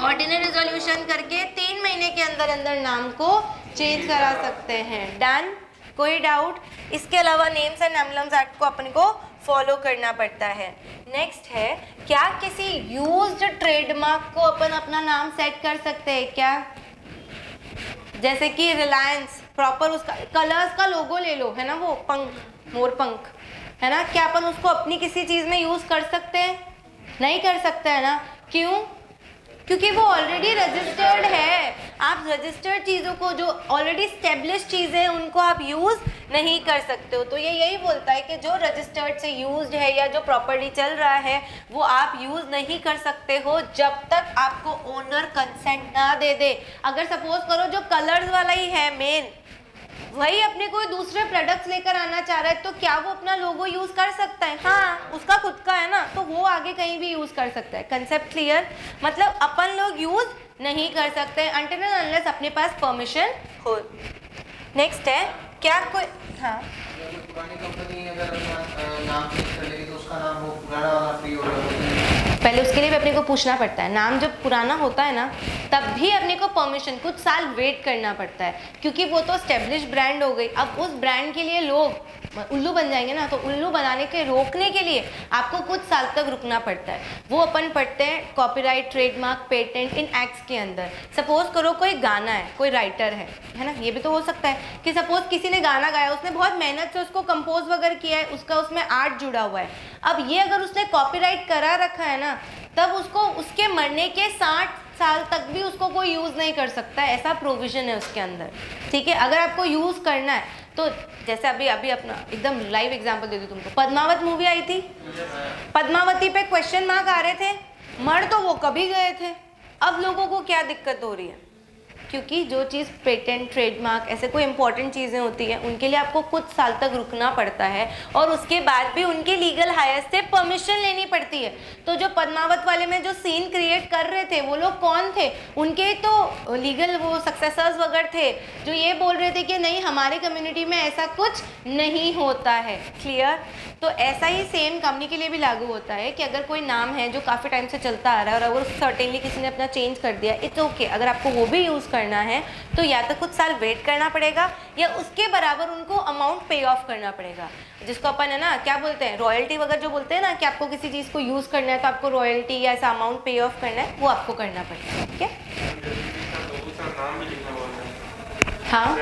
ऑर्डिनरी रिजोल्यूशन करके 3 महीने के अंदर अंदर नाम को चेंज करा सकते हैं। डन? कोई डाउट? इसके अलावा नेम्स एंड एम्बलम्स एक्ट को अपन को फॉलो करना पड़ता है। नेक्स्ट है, क्या किसी यूज्ड ट्रेडमार्क को अपन अपना नाम सेट कर सकते हैं क्या? जैसे कि रिलायंस, प्रॉपर उसका कलर्स का लोगो ले लो, है ना, वो पंख, मोर पंख, है ना, क्या अपन उसको अपनी किसी चीज़ में यूज़ कर सकते हैं? नहीं कर सकते है ना। क्यों? क्योंकि वो ऑलरेडी रजिस्टर्ड है। आप रजिस्टर्ड चीज़ों को, जो ऑलरेडी स्टेब्लिश चीज़ें हैं, उनको आप यूज़ नहीं कर सकते हो। तो ये यही बोलता है कि जो रजिस्टर्ड से यूज्ड है या जो प्रॉपर्टी चल रहा है वो आप यूज़ नहीं कर सकते हो जब तक आपको ओनर कंसेंट ना दे दे। अगर सपोज करो जो कलर्स वाला ही है मेन, वही अपने कोई दूसरे प्रोडक्ट्स लेकर आना चाह रहा है, तो क्या वो अपना लोगो यूज कर सकता है? हाँ, उसका खुद का है ना, तो वो आगे कहीं भी यूज कर सकता है। Concept clear? मतलब अपन लोग यूज नहीं कर सकते अनटिल एंड अनलेस अपने पास परमिशन हो। नेक्स्ट है, क्या कोई, हाँ, पुरानी कंपनी अगर नाम चेंज कर लेगी तो उसका नाम वो पुराना वाला फ्री हो जाएगा। पहले उसके लिए भी अपने को पूछना पड़ता है। नाम जब पुराना होता है ना, तब भी अपने को परमिशन कुछ साल वेट करना पड़ता है, क्योंकि वो तो स्टेब्लिश ब्रांड हो गई। अब उस ब्रांड के लिए लोग उल्लू बन जाएंगे ना, तो उल्लू बनाने के रोकने के लिए आपको कुछ साल तक रुकना पड़ता है। वो अपन पढ़ते हैं कॉपीराइट, ट्रेडमार्क, पेटेंट इन एक्ट्स के अंदर। सपोज करो कोई गाना है, कोई राइटर है ना, ये भी तो हो सकता है कि सपोज किसी ने गाना गाया, उसने बहुत मेहनत से उसको कंपोज वगैरह किया है, उसका उसमें आर्ट जुड़ा हुआ है। अब ये अगर उसने कॉपीराइट करा रखा है ना, तब उसको उसके मरने के 60 साल तक भी उसको कोई यूज़ नहीं कर सकता है, ऐसा प्रोविज़न है उसके अंदर। ठीक है, अगर आपको यूज़ करना है तो जैसे अभी अभी अपना एकदम लाइव एग्जांपल दे दूं तुमको, पद्मावत मूवी आई थी, पद्मावती पे क्वेश्चन मार्क आ रहे थे, मर तो वो कभी गए थे, अब लोगों को क्या दिक्कत हो रही है? क्योंकि जो चीज़ पेटेंट, ट्रेडमार्क, ऐसे कोई इंपॉर्टेंट चीज़ें होती हैं, उनके लिए आपको कुछ साल तक रुकना पड़ता है और उसके बाद भी उनके लीगल हायर से परमिशन लेनी पड़ती है। तो जो पद्मावत वाले में जो सीन क्रिएट कर रहे थे वो लोग कौन थे? उनके तो लीगल वो सक्सेसर्स वगैरह थे जो ये बोल रहे थे कि नहीं, हमारे कम्युनिटी में ऐसा कुछ नहीं होता है। क्लियर? तो ऐसा ही सेम कंपनी के लिए भी लागू होता है कि अगर कोई नाम है जो काफ़ी टाइम से चलता आ रहा है और अगर सर्टेनली किसी ने अपना चेंज कर दिया, इट्स ओके। अगर आपको वो भी यूज़ करना है तो या तो कुछ साल वेट करना पड़ेगा या उसके बराबर उनको अमाउंट पे ऑफ करना पड़ेगा, जिसको अपन है ना क्या बोलते हैं, रॉयल्टी वगैरह जो बोलते हैं ना, कि आपको किसी चीज़ को यूज़ करना है तो आपको रॉयल्टी या ऐसा अमाउंट पे ऑफ करना है, वो आपको करना पड़ेगा। ठीक है? हाँ,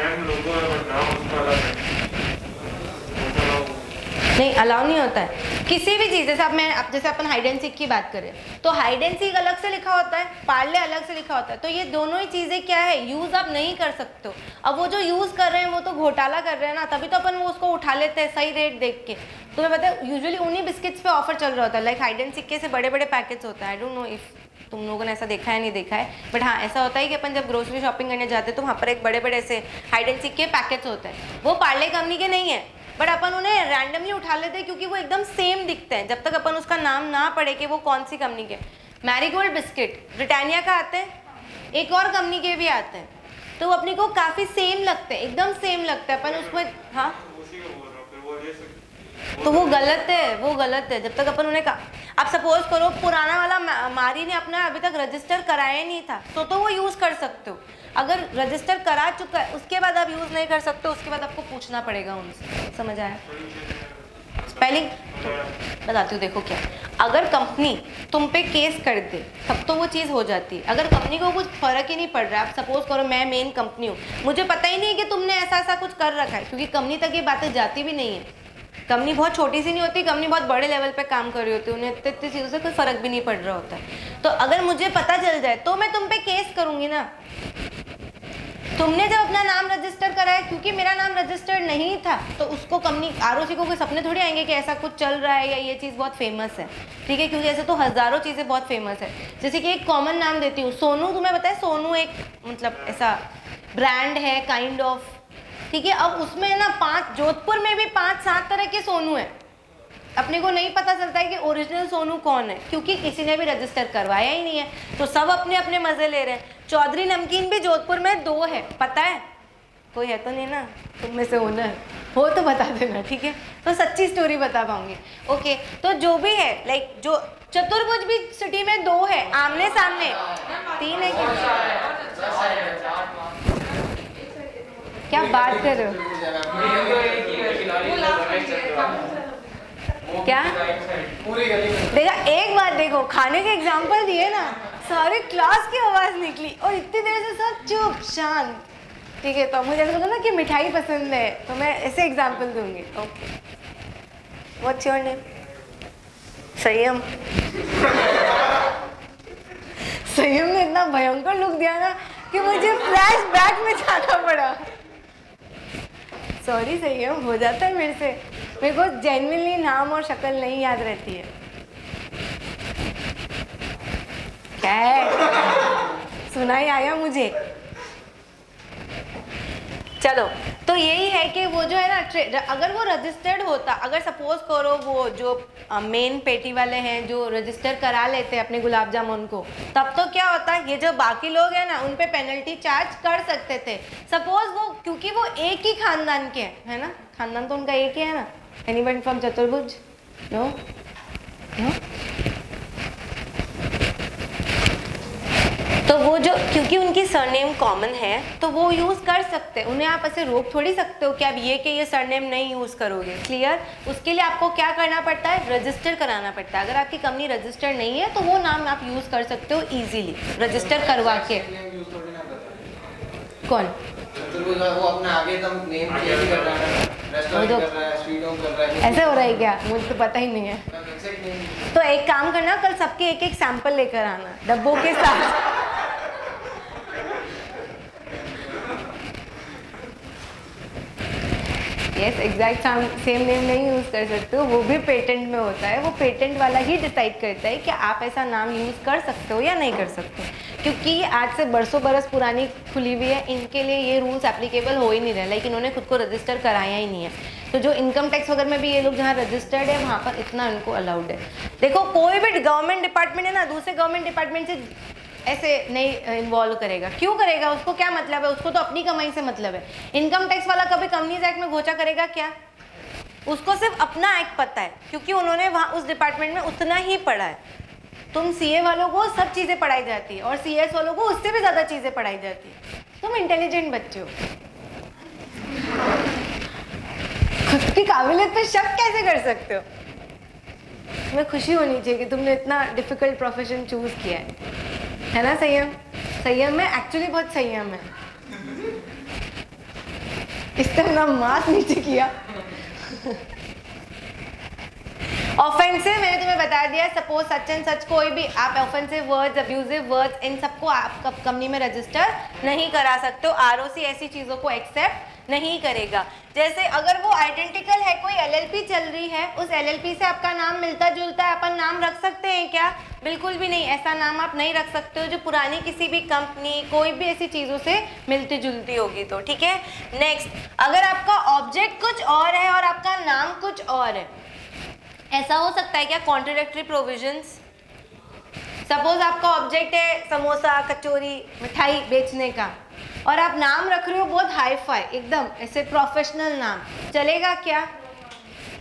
नहीं अलाउ नहीं होता है किसी भी चीज़। जैसे अपन हाइड एंड सीक की बात करें तो हाइड एंड सीक अलग से लिखा होता है, पार्ले अलग से लिखा होता है, तो ये दोनों ही चीज़ें क्या है, यूज़ आप नहीं कर सकते हो। अब वो जो यूज़ कर रहे हैं वो तो घोटाला कर रहे हैं ना, तभी तो अपन वो उसको उठा लेते हैं सही रेट देख के। तुम्हें पता है यूजुअली उन्हीं बिस्किट्स पे ऑफर चल रहा होता है, लाइक हाइड एंड सीक के से बड़े बड़े पैकेट्स होता है। आई डोंट नो इफ तुम लोगों ने ऐसा देखा है नहीं देखा है, बट हाँ ऐसा होता है कि अपन जब ग्रोसरी शॉपिंग करने जाते हैं तो वहाँ पर एक बड़े बड़े ऐसे हाइड एंड सीक के पैकेट्स होते हैं, वो पार्ले कंपनी के नहीं है, बट अपन उन्हें रैंडमली उठा लेते हैं क्योंकि वो एकदम सेम दिखते हैं, जब तक अपन उसका नाम ना पढ़े कि वो कौन सी कंपनी के। मैरीगोल्ड बिस्किट ब्रिटानिया का आते हैं, एक और कंपनी के भी आते हैं, तो वो अपने को काफ़ी सेम लगते हैं, एकदम सेम लगता है, अपन उसमें हाँ तो वो गलत है, वो गलत है। जब तक अपन उन्हें आप सपोज करो पुराना वाला मारी ने अपना अभी तक रजिस्टर कराया नहीं था तो वो यूज़ कर सकते हो। अगर रजिस्टर करा चुका है उसके बाद आप यूज़ नहीं कर सकते, उसके बाद आपको पूछना पड़ेगा उनसे। समझ आया? स्पेलिंग बताती हूँ, देखो क्या, अगर कंपनी तुम पे केस कर दे तब तो वो चीज़ हो जाती है। अगर कंपनी को कुछ फ़र्क ही नहीं पड़ रहा है, आप सपोज करो मैं मेन कंपनी हूँ, मुझे पता ही नहीं है कि तुमने ऐसा ऐसा कुछ कर रखा है, क्योंकि कंपनी तक ये बातें जाती भी नहीं है। कंपनी बहुत छोटी सी नहीं होती, कंपनी बहुत बड़े लेवल पे काम कर रही होती है, उन्हें इतनी चीज़ों से कोई फ़र्क भी नहीं पड़ रहा होता है। तो अगर मुझे पता चल जाए तो मैं तुम पे केस करूँगी ना। तुमने जब अपना नाम रजिस्टर कराया, क्योंकि मेरा नाम रजिस्टर्ड नहीं था, तो उसको कंपनी आरओसी को कोई सपने थोड़ी आएंगे कि ऐसा कुछ चल रहा है या ये चीज़ बहुत फेमस है। ठीक है? क्योंकि ऐसे तो हज़ारों चीज़ें बहुत फेमस है। जैसे कि एक कॉमन नाम देती हूँ, सोनू। तुम्हें पता है सोनू एक मतलब ऐसा ब्रांड है काइंड ऑफ। ठीक है? अब उसमें है ना जोधपुर में भी 5-7 तरह के सोनू हैं। अपने को नहीं पता चलता है कि ओरिजिनल सोनू कौन है, क्योंकि किसी ने भी रजिस्टर करवाया ही नहीं है, तो सब अपने अपने मज़े ले रहे हैं। चौधरी नमकीन भी जोधपुर में 2 है, पता है? कोई है तो नहीं ना तुम में से ओनर हो तो बता देना। ठीक है? तो सच्ची स्टोरी बता पाऊंगी। ओके, तो जो भी है लाइक जो चतुर्भुज भी सिटी में 2 है, आमने सामने 3 है। क्या बात कर रहे हो? क्या देखा? एक बात देखो, खाने के एग्जाम्पल दिए ना, सारे क्लास की आवाज़ निकली और इतनी देर से सब चुप शांत। ठीक है? तो मुझे ऐसा लगा ना कि मिठाई पसंद है, तो मैं ऐसे एग्जाम्पल दूंगी। Okay, what's your name? संयम। संयम ने इतना भयंकर लुक दिया ना कि मुझे फ्लैशबैक में जाना पड़ा। सॉरी संयम, हो जाता है मेरे से, मेरे को जेन्युइनली नाम और शक्ल नहीं याद रहती है। क्या है? सुनाई आया मुझे। चलो, तो यही है कि वो जो है ना, अगर वो रजिस्टर्ड होता, अगर सपोज करो वो जो मेन पेटी वाले हैं जो रजिस्टर करा लेते हैं अपने गुलाब जामुन को, तब तो क्या होता है, ये जो बाकी लोग हैं ना उन पे पेनल्टी चार्ज कर सकते थे। सपोज वो, क्योंकि वो एक ही खानदान के हैं, है ना, खानदान तो उनका एक ही है ना। Anyone from Chaturbhuj? No no. तो वो जो, क्योंकि उनकी सरनेम कॉमन है तो वो यूज़ कर सकते हैं, उन्हें आप ऐसे रोक थोड़ी सकते हो कि आप ये सरनेम नहीं यूज़ करोगे। क्लियर? उसके लिए आपको क्या करना पड़ता है? रजिस्टर कराना पड़ता है। अगर आपकी कंपनी रजिस्टर नहीं है तो वो नाम आप यूज़ कर सकते हो इजीली, रजिस्टर करवा के। कौन? वो अपना आगे एकदम नेम चेंज कर रहा है, रेस्टोरेंट कर रहा है, स्वीट होम कर रहा है। ऐसे हो रहा है क्या? मुझे तो पता ही नहीं है। तो एक काम करना, कल सबके एक एक सैंपल लेकर आना डब्बों के साथ। यस एग्जैक्ट सेम नेम नहीं यूज़ कर सकते हो, वो भी पेटेंट में होता है। वो पेटेंट वाला ही डिसाइड करता है कि आप ऐसा नाम यूज़ कर सकते हो या नहीं कर सकते, क्योंकि ये आज से बरसों बरस पुरानी खुली हुई है, इनके लिए ये रूल्स एप्लीकेबल हो ही नहीं रहे, लाइक इन्होंने खुद को रजिस्टर कराया ही नहीं है। तो जो इनकम टैक्स वगैरह में भी ये लोग जहाँ रजिस्टर्ड है वहाँ पर इतना उनको अलाउड है। देखो कोई भी गवर्नमेंट डिपार्टमेंट है ना, दूसरे गवर्नमेंट डिपार्टमेंट से ऐसे नहीं इन्वॉल्व करेगा। क्यों करेगा? उसको क्या मतलब है? उसको तो अपनी कमाई से मतलब है। इनकम टैक्स वाला कभी कंपनीज एक्ट में घोचा करेगा क्या? उसको सिर्फ अपना एक्ट पता है, क्योंकि उन्होंने वहाँ उस डिपार्टमेंट में उतना ही पढ़ा है। तुम सीए वालों को सब चीज़ें पढ़ाई जाती है और सीएस वालों को उससे भी ज़्यादा चीज़ें पढ़ाई जाती है। तुम इंटेलिजेंट बच्चे हो, खुद की काबिलियत पे शक कैसे कर सकते हो? तुम्हें खुशी होनी चाहिए कि तुमने इतना डिफिकल्ट प्रोफेशन चूज किया है ना? संयम में एक्चुअली बहुत संयम है। इस तरह मास नीचे किया। ऑफेंसिव मैंने तुम्हें बता दिया, सपोज सच एंड सच, कोई भी आप ऑफेंसिव वर्ड्स, अब्यूजिव वर्ड्स, इन सबको आप कंपनी में रजिस्टर नहीं करा सकते हो। आरओसी ऐसी चीज़ों को एक्सेप्ट नहीं करेगा। जैसे अगर वो आइडेंटिकल है, कोई एलएलपी चल रही है, उस एलएलपी से आपका नाम मिलता जुलता है, अपन नाम रख सकते हैं क्या? बिल्कुल भी नहीं। ऐसा नाम आप नहीं रख सकते हो जो पुरानी किसी भी कंपनी, कोई भी ऐसी चीज़ों से मिलती जुलती होगी तो, ठीक है। नेक्स्ट, अगर आपका ऑब्जेक्ट कुछ और है और आपका नाम कुछ और है, ऐसा हो सकता है क्या? Contradictory provisions. सपोज आपका ऑब्जेक्ट है समोसा, कचौरी, मिठाई बेचने का, और आप नाम रख रहे हो बहुत हाई फाई, एकदम ऐसे प्रोफेशनल नाम, चलेगा क्या?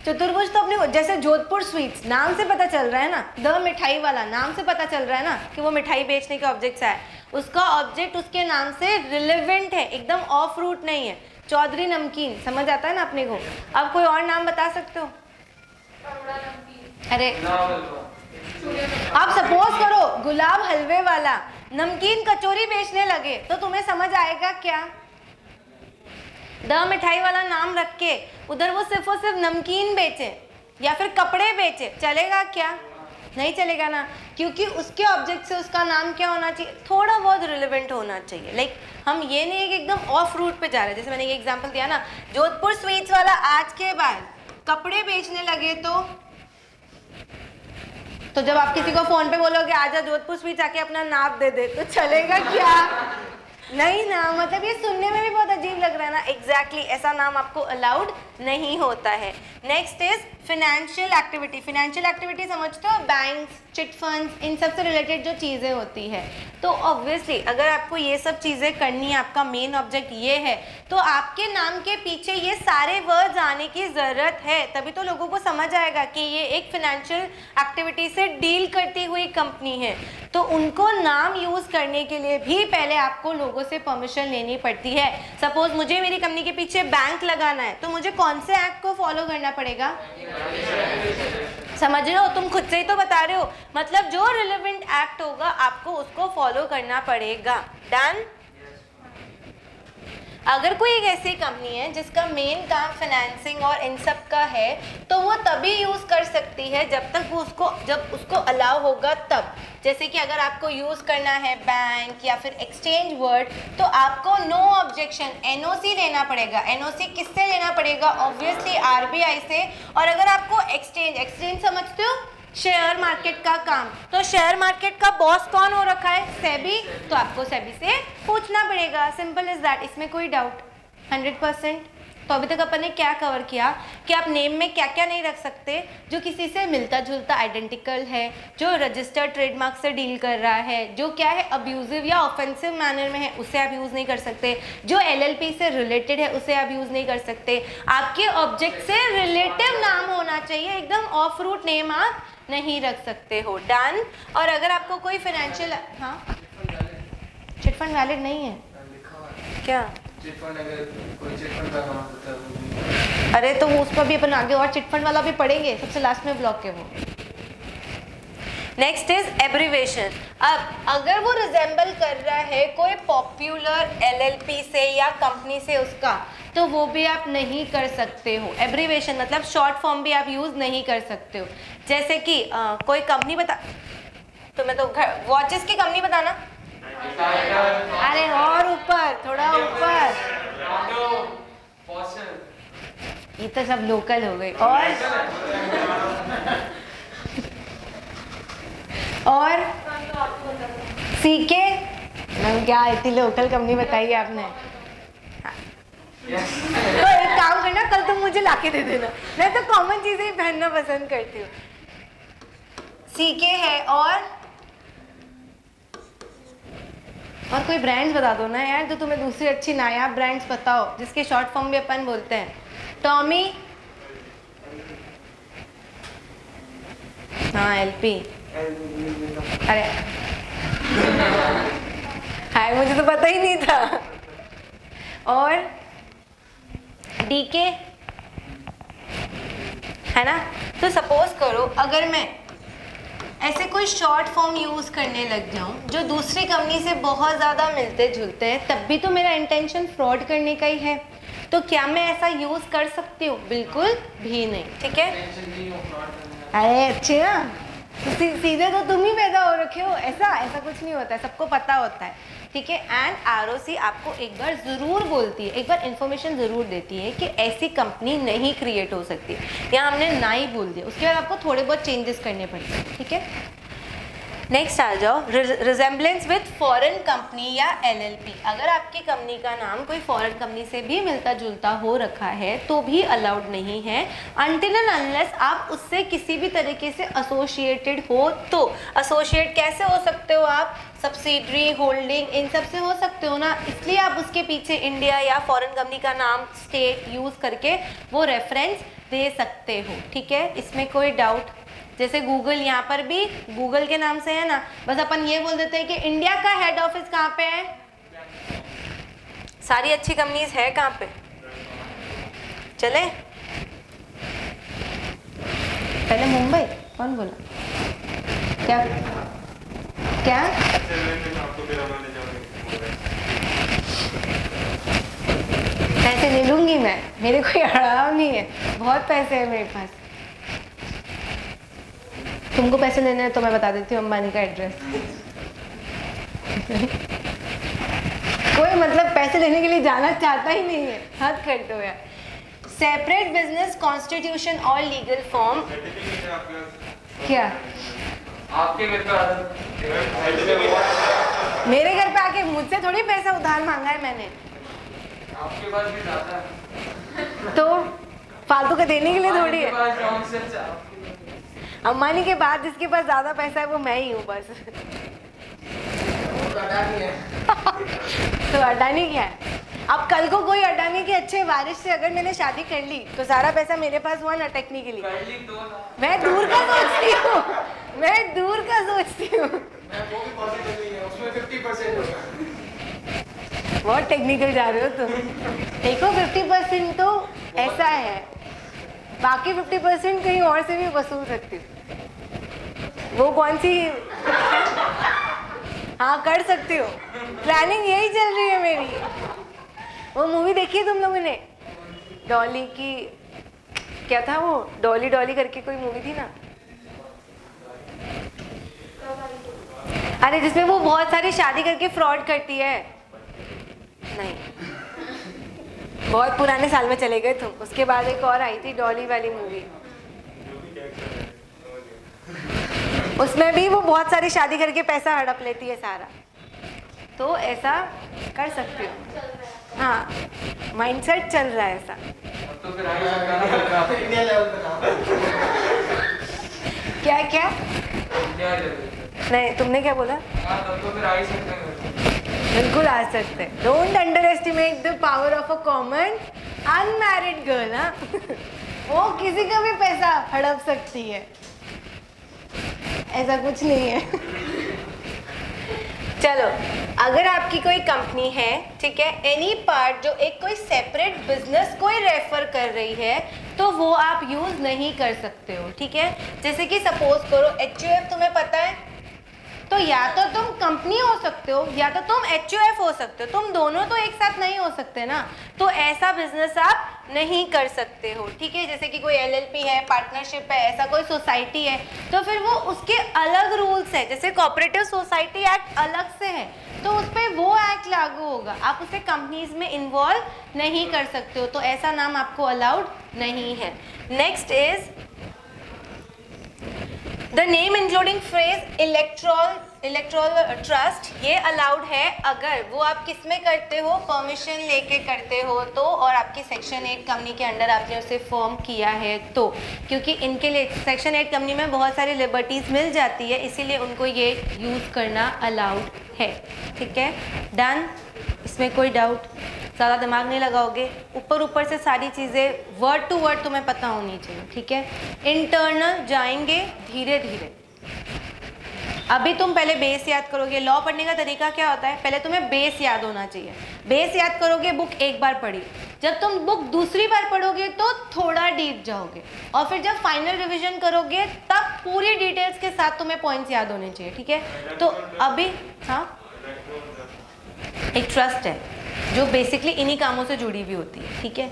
चतुर्भुज तो अपने, जैसे जोधपुर स्वीट्स, नाम से पता चल रहा है ना, द मिठाई वाला, नाम से पता चल रहा है ना कि वो मिठाई बेचने के ऑब्जेक्ट से है। उसका ऑब्जेक्ट उसके नाम से रिलेवेंट है, एकदम ऑफ रूट नहीं है। चौधरी नमकीन, समझ आता है ना अपने को। अब कोई और नाम बता सकते हो? अरे आप सपोज करो गुलाब हलवे वाला नमकीन कचौरी बेचने लगे तो तुम्हें समझ आएगा क्या? द मिठाई वाला नाम रख के उधर वो सिर्फ और सिर्फ नमकीन बेचे या फिर कपड़े बेचे, चलेगा क्या? नहीं चलेगा ना, क्योंकि उसके ऑब्जेक्ट से उसका नाम क्या होना चाहिए? थोड़ा बहुत रिलेवेंट होना चाहिए। लाइक हम ये नहीं है कि एकदम ऑफ रूट पे जा रहे हैं। जैसे मैंने ये एग्जांपल दिया ना, जोधपुर स्वीट्स वाला आज के बाद कपड़े बेचने लगे तो जब आप किसी को फोन पे बोलोगे आजा जोधपुर स्वीट्स, आके अपना नाप दे दे, तो चलेगा क्या? नहीं ना, मतलब ये सुनने में भी बहुत अजीब लग रहा है ना। एग्जैक्टली ऐसा नाम आपको अलाउड नहीं होता है। Next is financial activity. Financial activity समझते हो? बैंक्स, चिट फंड्स, इन सब से रिलेटेड जो चीज़ें होती है। तो ऑब्वियसली अगर आपको ये सब चीज़ें करनी है, आपका मेन ऑब्जेक्ट ये है, तो आपके नाम के पीछे ये सारे वर्ड्स आने की ज़रूरत है, तभी तो लोगों को समझ आएगा कि ये एक फिनेंशियल एक्टिविटी से डील करती हुई कंपनी है। तो उनको नाम यूज़ करने के लिए भी पहले आपको लोगों से परमिशन लेनी पड़ती है। सपोज मुझे मेरी कंपनी के पीछे बैंक लगाना है, तो मुझे कौन से एक्ट को फॉलो करना पड़ेगा? समझ रहे हो? तुम खुद से ही तो बता रहे हो। मतलब जो रिलेवेंट एक्ट होगा आपको उसको फॉलो करना पड़ेगा। डन? अगर कोई एक ऐसी कंपनी है जिसका मेन काम फाइनेंसिंग और इन सब का है, तो वो तभी यूज़ कर सकती है जब उसको अलाउ होगा तब। जैसे कि अगर आपको यूज़ करना है बैंक या फिर एक्सचेंज वर्ड, तो आपको नो ऑब्जेक्शन एनओसी लेना पड़ेगा। एनओसी किससे लेना पड़ेगा? ऑब्वियसली आरबीआई से। और अगर आपको एक्सचेंज समझते हो? शेयर मार्केट का काम, तो शेयर मार्केट का बॉस कौन हो रखा है? सेबी। तो आपको सेबी से पूछना पड़ेगा, सिंपल इज दैट। इसमें कोई डाउट? 100%। तो अभी तक अपन ने क्या कवर किया कि आप नेम में क्या क्या नहीं रख सकते जो किसी से मिलता जुलता आइडेंटिकल है, जो रजिस्टर्ड ट्रेडमार्क से डील कर रहा है, जो क्या है अब्यूजिव या ऑफेंसिव मैनर में है, उसे आप यूज़ नहीं कर सकते। जो एलएलपी से रिलेटेड है उसे आप यूज़ नहीं कर सकते। आपके ऑब्जेक्ट से रिलेटिव नाम होना चाहिए, एकदम ऑफ रूट नेम आप नहीं रख सकते हो। डन? और अगर आपको कोई फाइनेंशियल, हाँ, चिटफंड वैलिड नहीं है क्या? चिटफंड अगर कोई चिटफंड का काम होता है वो भी, अरे तो उस पर भी अपन आगे और चिटफंड वाला भी पढ़ेंगे, सबसे लास्ट में ब्लॉक के वो। Next is abbreviation. अब अगर वो रिजेंबल कर रहा है कोई पॉपुलर एलएलपी से या कंपनी से उसका, तो वो भी आप नहीं कर सकते हो। एब्रीवेशन मतलब शॉर्ट फॉर्म भी आप यूज़ नहीं कर सकते हो। जैसे कि कोई कंपनी बता, तो मैं तो वॉचेस की कंपनी बताना। अरे और ऊपर, थोड़ा ऊपर। ये तो सब लोकल हो गई। और सीके क्या इतनी लोकल कंपनी बताई है आपने? तो एक काम करना, कल तुम मुझे लाके दे देना, मैं तो कॉमन चीजें ही पहनना पसंद करती हूँ। सीके है और कोई ब्रांड्स बता दो ना यार, जो तुम्हें दूसरी अच्छी नायाब ब्रांड्स पता हो, जिसके शॉर्ट फॉर्म भी अपन बोलते हैं। टॉमी, हाँ एलपी, अरे हाय मुझे तो पता ही नहीं था। और डीके है ना। तो सपोज करो अगर मैं ऐसे कोई शॉर्ट फॉर्म यूज करने लग जाऊं जो दूसरी कंपनी से बहुत ज्यादा मिलते जुलते हैं, तब भी तो मेरा इंटेंशन फ्रॉड करने का ही है। तो क्या मैं ऐसा यूज कर सकती हूँ? बिल्कुल भी नहीं, ठीक है। अरे अच्छा, सीधे तो तुम ही पैदा हो रखे हो, ऐसा कुछ नहीं होता है, सबको पता होता है, ठीक है। एंड आरओसी आपको एक बार ज़रूर बोलती है, एक बार इन्फॉर्मेशन ज़रूर देती है कि ऐसी कंपनी नहीं क्रिएट हो सकती। यहाँ हमने ना ही बोल दिया, उसके बाद आपको थोड़े बहुत चेंजेस करने पड़ते हैं, ठीक है। नेक्स्ट आ जाओ, रिजेम्बलेंस विथ फॉरेन कंपनी या एलएलपी। अगर आपकी कंपनी का नाम कोई फॉरेन कंपनी से भी मिलता जुलता हो रखा है तो भी अलाउड नहीं है, अनटिल एंड अनलेस आप उससे किसी भी तरीके से एसोसिएटेड हो। तो एसोसिएट कैसे हो सकते हो आप? सब्सिडरी, होल्डिंग, इन सब से हो सकते हो ना, इसलिए आप उसके पीछे इंडिया या फॉरेन कंपनी का नाम, स्टेट यूज़ करके वो रेफरेंस दे सकते हो, ठीक है। इसमें कोई डाउट? जैसे गूगल, यहाँ पर भी गूगल के नाम से है ना, बस अपन ये बोल देते हैं कि इंडिया का हेड ऑफिस कहाँ पे है। सारी अच्छी कंपनीज है कहाँ पे? चले पहले मुंबई, कौन बोला? क्या क्या पैसे ले लूंगी मैं, मेरे कोई अड़ाव नहीं है, बहुत पैसे है मेरे पास। तुमको पैसे लेने हैं तो मैं बता देती हूँ अंबानी का एड्रेस। कोई मतलब पैसे लेने के लिए जाना चाहता ही नहीं है, हद करते हो यार। सेपरेट बिजनेस कॉन्स्टिट्यूशन और लीगल फॉर्म क्या? आपके घर पे मेरे घर पे आके मुझसे थोड़ी पैसा उधार मांगा है मैंने, आपके पास भी जाता है तो फालतू का देने के लिए थोड़ी है। अंबानी के बाद जिसके पास ज्यादा पैसा है वो मैं ही हूँ बस। तो अडानी क्या है? अब कल को कोई अडानी के अच्छे वारिस से अगर मैंने शादी कर ली तो सारा पैसा मेरे पास हुआ ना टेक्निकली। मैं दूर का सोचती हूँ, मैं दूर का सोचती हूँ। उसमें 50% होगा। बहुत टेक्निकल जा रहे हो तुम। देखो 50% तो ऐसा है, बाकी 50% कहीं और से भी वसूल सकती हूँ। वो कौन सी? हाँ कर सकती हो, प्लानिंग यही चल रही है मेरी। वो मूवी देखी है तुम लोगों ने, डॉली की, क्या था वो, डॉली डॉली करके कोई मूवी थी ना, अरे जिसमें वो बहुत सारी शादी करके फ्रॉड करती है। नहीं, बहुत पुराने साल में चले गए तुम। उसके बाद एक और आई थी डॉली वाली मूवी, उसमें भी वो बहुत सारी शादी करके पैसा हड़प लेती है सारा। तो ऐसा कर सकती हो। हाँ, माइंडसेट चल रहा है ऐसा। तो फिर इंडिया लेवल पे क्या क्या? इंडिया लेवल नहीं, तुमने क्या बोला? तब तो फिर आ ही सकते हैं। बिल्कुल आ सकते हैं। Don't under estimate the power of a common unmarried girl. हाँ, वो किसी का भी पैसा हड़प सकती है, ऐसा कुछ नहीं है। चलो, अगर आपकी कोई कंपनी है, ठीक है, एनी पार्ट जो एक कोई सेपरेट बिजनेस कोई रेफर कर रही है, तो वो आप यूज नहीं कर सकते हो, ठीक है। जैसे कि सपोज करो HUF तुम्हें पता है, तो या तो तुम कंपनी हो सकते हो या तो तुम HUF हो सकते हो, तुम दोनों तो एक साथ नहीं हो सकते ना। तो ऐसा बिजनेस आप नहीं कर सकते हो, ठीक है। जैसे कि कोई LLP है, पार्टनरशिप है, ऐसा कोई सोसाइटी है, तो फिर वो उसके अलग रूल्स है। जैसे कोऑपरेटिव सोसाइटी एक्ट अलग से है, तो उस पर वो एक्ट लागू होगा, आप उसे कंपनीज में इन्वॉल्व नहीं कर सकते हो, तो ऐसा नाम आपको अलाउड नहीं है। Next is the name including phrase electoral trust, ये अलाउड है अगर वो आप किस में करते हो, परमिशन लेके करते हो तो, और आपकी सेक्शन 8 कंपनी के अंडर आपने उसे फॉर्म किया है तो, क्योंकि इनके लिए सेक्शन 8 कंपनी में बहुत सारी लिबर्टीज मिल जाती है, इसीलिए उनको ये यूज़ करना अलाउड है। ठीक है, डन, इसमें कोई डाउट, ज़्यादा दिमाग नहीं लगाओगे, ऊपर से सारी चीज़ें वर्ड टू वर्ड तुम्हें पता होनी चाहिए। ठीक है, इंटरनल जाएंगे धीरे धीरे। अभी तुम पहले बेस याद करोगे। लॉ पढ़ने का तरीका क्या होता है, पहले तुम्हें बेस याद होना चाहिए। बेस याद करोगे, बुक एक बार पढ़ी, जब तुम बुक दूसरी बार पढ़ोगे तो थोड़ा डीप जाओगे, और फिर जब फाइनल रिवीजन करोगे तब पूरी डिटेल्स के साथ तुम्हें पॉइंट्स याद होने चाहिए। ठीक है, तो अभी हाँ, एक ट्रस्ट है जो बेसिकली इन्हीं कामों से जुड़ी हुई होती है। ठीक है,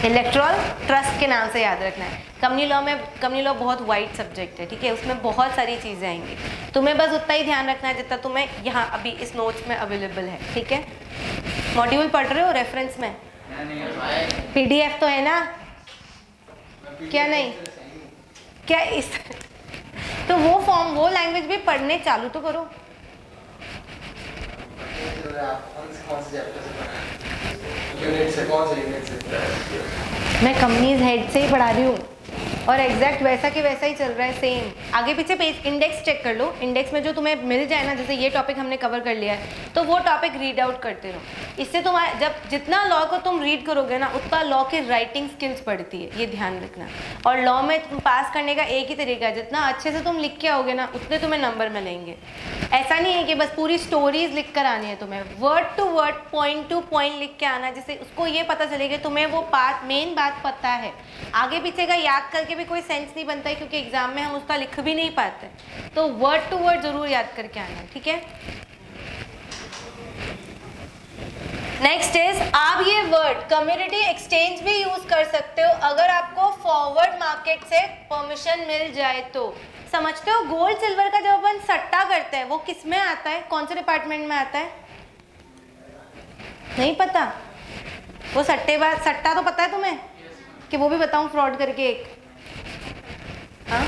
इलेक्ट्रल ट्रस्ट के नाम से याद रखना है। कंपनी लॉ बहुत वाइड सब्जेक्ट है। ठीक है, उसमें बहुत सारी चीज़ें आएंगी, तुम्हें बस उतना ही ध्यान रखना है जितना तुम्हें यहाँ अभी इस नोट्स में अवेलेबल है। ठीक है, मॉड्यूल पढ़ रहे हो रेफरेंस में, PDF तो है ना, क्या नहीं, क्या इस तो वो फॉर्म, वो लैंग्वेज भी पढ़ने चालू तो करो। मैं कंपनीज हेड से ही पढ़ा रही हूँ और एग्जैक्ट वैसा के वैसा ही चल रहा है, सेम। आगे पीछे पेज इंडेक्स चेक कर लो, इंडेक्स में जो तुम्हें मिल जाए ना, जैसे ये टॉपिक हमने कवर कर लिया है तो वो टॉपिक रीड आउट करते रहो। इससे तुम्हारे जब जितना लॉ को तुम रीड करोगे ना, उतना लॉ की राइटिंग स्किल्स बढ़ती है, ये ध्यान रखना। और लॉ में तुम पास करने का एक ही तरीका है, जितना अच्छे से तुम लिख के आओगे ना, उतने तुम्हें नंबर मिलेंगे। ऐसा नहीं है कि बस पूरी स्टोरीज लिख कर आनी है, तुम्हें word to word, point to point लिख के आना, जिससे उसको ये पता चलेगा तुम्हें वो बात, मेन बात पता है। आगे पीछे का याद करके भी कोई सेंस नहीं बनता है, क्योंकि एग्जाम में हम उसका लिख भी नहीं पाते। तो वर्ड टू वर्ड जरूर याद करके आना है। ठीक है, नेक्स्ट इज, आप ये वर्ड कम्युनिटी एक्सचेंज भी यूज कर सकते हो अगर आपको फॉरवर्ड मार्केट से परमिशन मिल जाए तो। समझते हो, गोल्ड सिल्वर का जब अपन सट्टा करते हैं वो किस में आता है, कौन से डिपार्टमेंट में आता है, नहीं पता? वो सट्टेबाज, सट्टा तो पता है तुम्हें, कि वो भी बताऊं फ्रॉड करके एक, हाँ?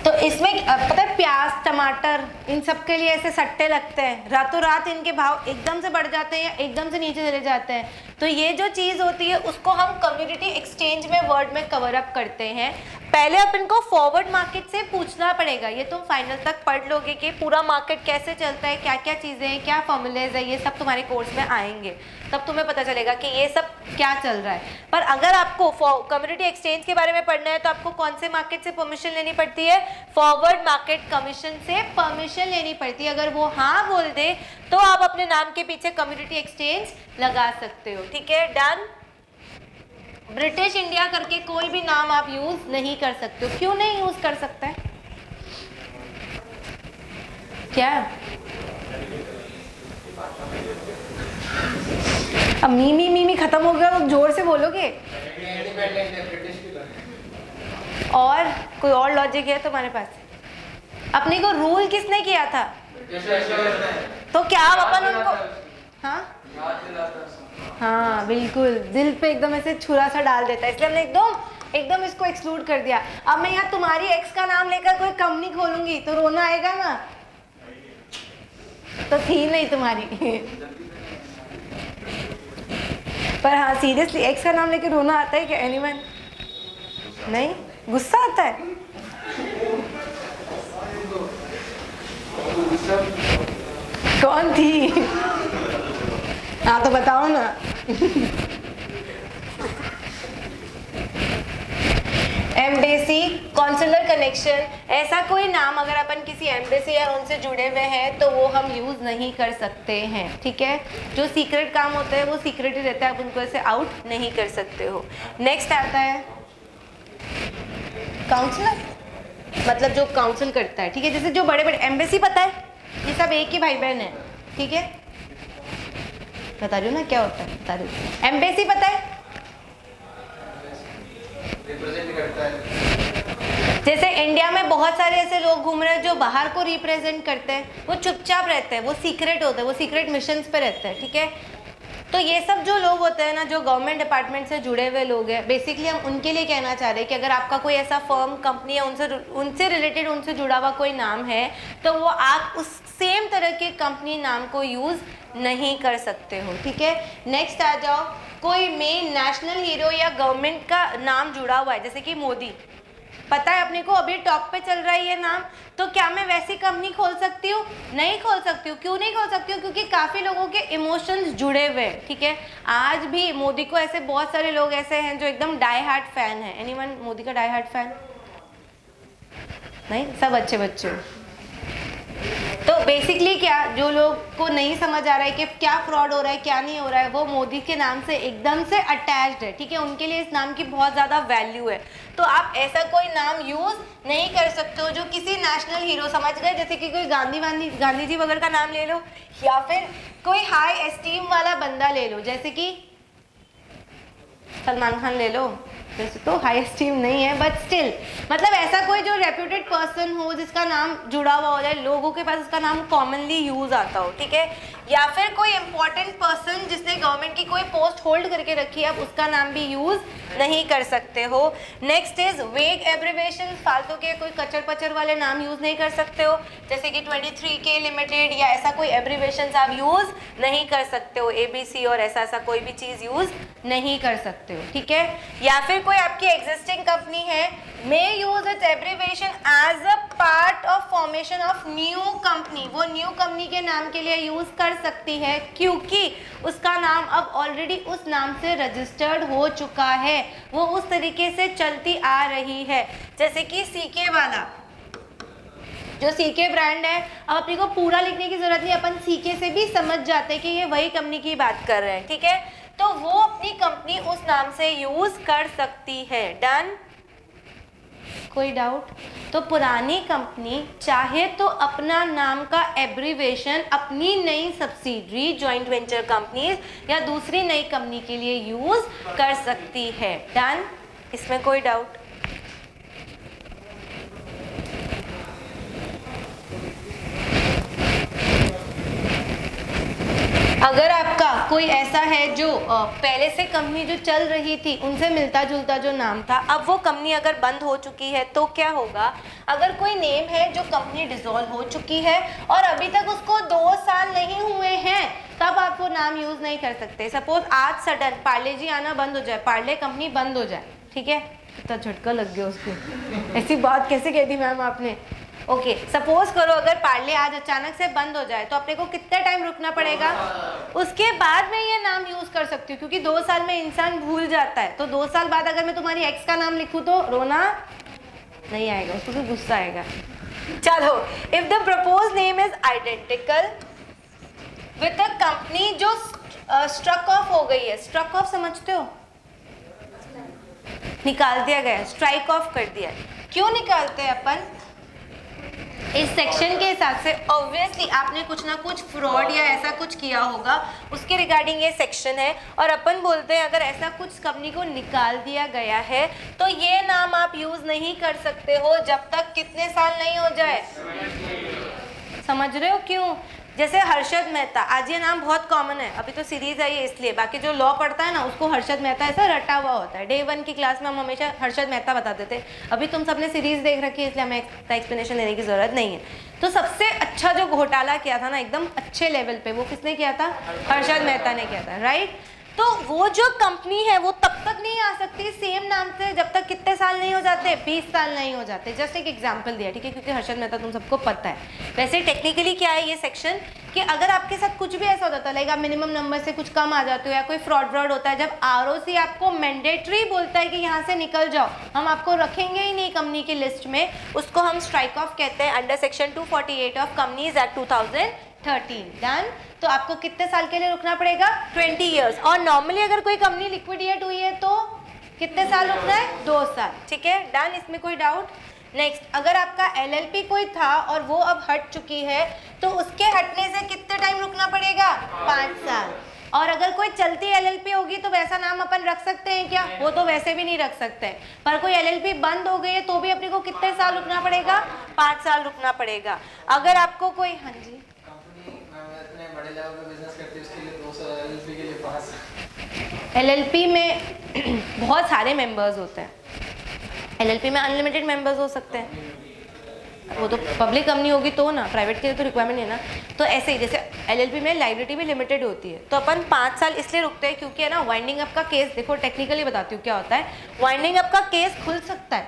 तो इसमें पता है, प्याज, टमाटर, इन सब के लिए ऐसे सट्टे लगते हैं, रातों रात इनके भाव एकदम से बढ़ जाते हैं या एकदम से नीचे चले जाते हैं। तो ये जो चीज़ होती है उसको हम कम्युनिटी एक्सचेंज में वर्ड में कवर अप करते हैं। पहले अपन को फॉरवर्ड मार्केट से पूछना पड़ेगा, ये तुम फाइनल तक पढ़ लोगे कि पूरा मार्केट कैसे चलता है, क्या क्या चीज़ें हैं, क्या फॉर्मूलेज है, ये सब तुम्हारे कोर्स में आएंगे, तब तुम्हें पता चलेगा कि ये सब क्या चल रहा है। पर अगर आपको कम्युनिटी एक्सचेंज के बारे में पढ़ना है तो आपको कौन से मार्केट से परमिशन लेनी पड़ती है, फॉरवर्ड मार्केट कमीशन से परमिशन लेनी पड़ती है। अगर वो हाँ बोल दे तो आप अपने नाम के पीछे कम्युनिटी एक्सचेंज लगा सकते हो। ठीक है, डन। ब्रिटिश इंडिया करके कोई भी नाम आप यूज नहीं कर सकते हो। क्यों नहीं यूज कर सकते हैं? क्या अब मीमी मीमी खत्म हो गया तो जोर से बोलोगे। और कोई और लॉजिक है तुम्हारे पास? अपने को रूल किसने किया था? तो क्या आप अपन उनको, हाँ हाँ बिल्कुल, दिल पे एकदम ऐसे छुरा सा डाल देता है, इसलिए हमने एकदम इसको एक्सक्लूड कर दिया। अब मैं यहाँ तुम्हारी एक्स का नाम लेकर कोई कंपनी खोलूंगी तो रोना आएगा ना, तो थी नहीं तुम्हारी। पर हाँ सीरियसली, एक्स का नाम लेकर रोना आता है क्या एनीवन? नहीं, गुस्सा आता है। कौन थी? हाँ तो बताओ ना। एम्बेसी, कॉन्सुलर कनेक्शन, ऐसा कोई नाम अगर अपन किसी एम्बेसी या उनसे जुड़े हुए हैं तो वो हम यूज नहीं कर सकते हैं। ठीक है, जो सीक्रेट काम होता है वो सीक्रेट ही रहता है, आप उनको ऐसे आउट नहीं कर सकते हो। नेक्स्ट आता है काउंसलर, मतलब जो काउंसिल करता है। ठीक है, जैसे जो बड़े बड़े एम्बेसी, पता है ये सब एक ही भाई बहन है। ठीक है, बता रही हूँ ना क्या होता है, बता रही हूँ। एम्बेसी पता है, रिप्रेजेंट करता है, जैसे इंडिया में बहुत सारे ऐसे लोग घूम रहे हैं जो बाहर को रिप्रेजेंट करते हैं, वो चुपचाप रहते हैं, वो सीक्रेट होते हैं, वो सीक्रेट मिशंस पे रहते हैं, ठीक है। तो ये सब जो लोग होते हैं ना, जो गवर्नमेंट डिपार्टमेंट से जुड़े हुए लोग हैं, बेसिकली हम उनके लिए कहना चाह रहे हैं कि अगर आपका कोई ऐसा फर्म, कंपनी या उनसे रिलेटेड, उनसे जुड़ा हुआ कोई नाम है, तो वो आप उस सेम तरह के कंपनी नाम को यूज़ नहीं कर सकते हो, ठीक है। नेक्स्ट आ जाओ, कोई मेन नेशनल हीरो या गवर्नमेंट का नाम जुड़ा हुआ है, जैसे कि मोदी, पता है अपने को अभी टॉप पे चल रहा है ये नाम, तो क्या मैं वैसी कंपनी खोल सकती हूँ? नहीं खोल सकती हूँ। क्यों नहीं खोल सकती हूँ? क्योंकि काफ़ी लोगों के इमोशंस जुड़े हुए हैं, ठीक है। आज भी मोदी को ऐसे बहुत सारे लोग ऐसे हैं जो एकदम डाई हार्ट फैन है। एनीवन मोदी का डाई हार्ट फैन? नहीं, सब अच्छे बच्चे हो। तो बेसिकली क्या, जो लोग को नहीं समझ आ रहा है कि क्या फ्रॉड हो रहा है, क्या नहीं हो रहा है, वो मोदी के नाम से एकदम से अटैच्ड है, ठीक है। उनके लिए इस नाम की बहुत ज़्यादा वैल्यू है। तो आप ऐसा कोई नाम यूज़ नहीं कर सकते हो जो किसी नेशनल हीरो, समझ गए, जैसे कि कोई गांधी जी वगैरह का नाम ले लो, या फिर कोई हाई एस्टीम वाला बंदा ले लो, जैसे कि सलमान खान ले लो। वैसे तो हाई एस्टीम नहीं है, बट स्टिल मतलब ऐसा कोई जो रेप्यूटेड पर्सन हो, जिसका नाम जुड़ा हुआ हो जाए, लोगों के पास उसका नाम कॉमनली यूज आता हो, ठीक है। या फिर कोई इंपॉर्टेंट पर्सन जिसने गवर्नमेंट की कोई पोस्ट होल्ड करके रखी है, आप उसका नाम भी यूज नहीं कर सकते हो। नेक्स्ट इज वेग एब्रिविएशन, फालतू के कोई कचर पचर वाले नाम यूज नहीं कर सकते हो, जैसे कि 23K लिमिटेड या ऐसा कोई एब्रिविएशन आप यूज नहीं कर सकते हो, ABC और ऐसा कोई भी चीज यूज नहीं कर सकते हो, ठीक है। या फिर कोई आपकी एग्जिस्टिंग कंपनी है, may use its abbreviation as a part of formation of new company, वो न्यू कंपनी के नाम के लिए यूज कर सकती है, क्योंकि उसका नाम अब ऑलरेडी उस नाम से रजिस्टर्ड हो चुका है, वो उस तरीके से चलती आ रही है। जैसे कि CK वाला, जो CK ब्रांड है, अब अपने को पूरा लिखने की जरूरत नहीं, अपन CK से भी समझ जाते हैं कि ये वही कंपनी की बात कर रहे हैं, ठीक है। तो वो अपनी कंपनी उस नाम से यूज कर सकती है। डन? कोई डाउट? तो पुरानी कंपनी चाहे तो अपना नाम का एब्रिविएशन अपनी नई सब्सिडरी, जॉइंट वेंचर कंपनीज या दूसरी नई कंपनी के लिए यूज कर सकती है। डन? इसमें कोई डाउट? अगर आपका कोई ऐसा है जो पहले से कंपनी जो चल रही थी उनसे मिलता जुलता जो नाम था, अब वो कंपनी अगर बंद हो चुकी है तो क्या होगा? अगर कोई नेम है जो कंपनी डिसॉल्व हो चुकी है और अभी तक उसको 2 साल नहीं हुए हैं, तब आप वो नाम यूज नहीं कर सकते। सपोज आज सडन पार्ले जी आना बंद हो जाए, पार्ले कंपनी बंद हो जाए, ठीक है, कितना झटका लग गया उसको, ऐसी बात कैसे कह दी मैम आपने? ओके, सपोज करो अगर पार्ले आज अचानक से बंद हो जाए तो अपने को कितना टाइम रुकना पड़ेगा? उसके बाद मैं ये नाम यूज कर सकती हूँ, क्योंकि 2 साल में इंसान भूल जाता है। तो 2 साल बाद अगर मैं तुम्हारी एक्स का नाम लिखूँ तो रोना नहीं आएगा, उसको भी गुस्सा आएगा। चलो, if the propose name is identical with the company जो स्ट्रक ऑफ हो गई है, स्ट्रक ऑफ समझते हो? निकाल दिया गया, स्ट्राइक ऑफ कर दिया। क्यों निकालते हैं अपन? इस सेक्शन के हिसाब से ऑब्वियसली आपने कुछ ना कुछ फ्रॉड या ऐसा कुछ किया होगा, उसके रिगार्डिंग ये सेक्शन है। और अपन बोलते हैं अगर ऐसा कुछ कंपनी को निकाल दिया गया है तो ये नाम आप यूज नहीं कर सकते हो जब तक कितने साल नहीं हो जाए। समझ रहे हो क्यों? जैसे हर्षद मेहता, आज ये नाम बहुत कॉमन है, अभी तो सीरीज आई है इसलिए, बाकी जो लॉ पढ़ता है ना उसको हर्षद मेहता ऐसा रटा हुआ होता है। डे 1 की क्लास में हम हमेशा हर्षद मेहता बताते थे, अभी तुम सबने सीरीज देख रखी है इसलिए हमें इसका एक्सप्लेनेशन देने की जरूरत नहीं है। तो सबसे अच्छा जो घोटाला किया था ना एकदम अच्छे लेवल पे, वो किसने किया था? हर्षद मेहता ने किया था, राइट। तो वो जो कंपनी है वो तब तक नहीं आ सकती सेम नाम से जब तक कितने साल नहीं हो जाते? 20 साल नहीं हो जाते। जस्ट एक एग्जांपल दिया, ठीक है, क्योंकि हर्षद मेहता तुम सबको पता है। वैसे टेक्निकली क्या है ये सेक्शन कि अगर आपके साथ कुछ भी ऐसा हो जाता है, मिनिमम नंबर से कुछ कम आ जाते हो या कोई फ्रॉड होता है, जब ROC आपको मैंडेटरी बोलता है कि यहाँ से निकल जाओ, हम आपको रखेंगे ही नहीं कंपनी की लिस्ट में, उसको हम स्ट्राइक ऑफ कहते हैं under section 248 of companies act 2013। Done? तो आपको कितने साल के लिए रुकना पड़ेगा? 20 ईयर्स। और नॉर्मली अगर कोई कंपनी लिक्विडेट हुई है तो कितने साल रुकना है? 2 साल, ठीक है। डन? इसमें कोई डाउट? नेक्स्ट, अगर आपका LLP कोई था और वो अब हट चुकी है तो उसके हटने से कितने टाइम रुकना पड़ेगा? 5 साल। और अगर कोई चलती एलएलपी होगी तो वैसा नाम अपन रख सकते हैं क्या? वो तो वैसे भी नहीं रख सकते। पर कोई एलएलपी बंद हो गई है तो भी अपने को कितने साल रुकना पड़ेगा? 5 साल रुकना पड़ेगा। अगर आपको कोई, हाँ जी, कंपनी इतने बड़े लेवल पे बिजनेस करती है, उसके लिए 200, एलएलपी के लिए 5। एलएलपी में बहुत सारे मेंबर्स होते हैं। एलएलपी में अनलिमिटेड मेंबर्स हो सकते हैं। वो तो पब्लिक कंपनी होगी तो ना, प्राइवेट के लिए तो रिक्वायरमेंट है ना। तो ऐसे ही जैसे एलएलपी में लाइबिलिटी भी लिमिटेड होती है, तो अपन 5 साल इसलिए रुकते हैं क्योंकि है ना वाइंडिंग अप का केस, देखो टेक्निकली बताती हूँ क्या होता है। वाइंडिंग अप का केस खुल सकता है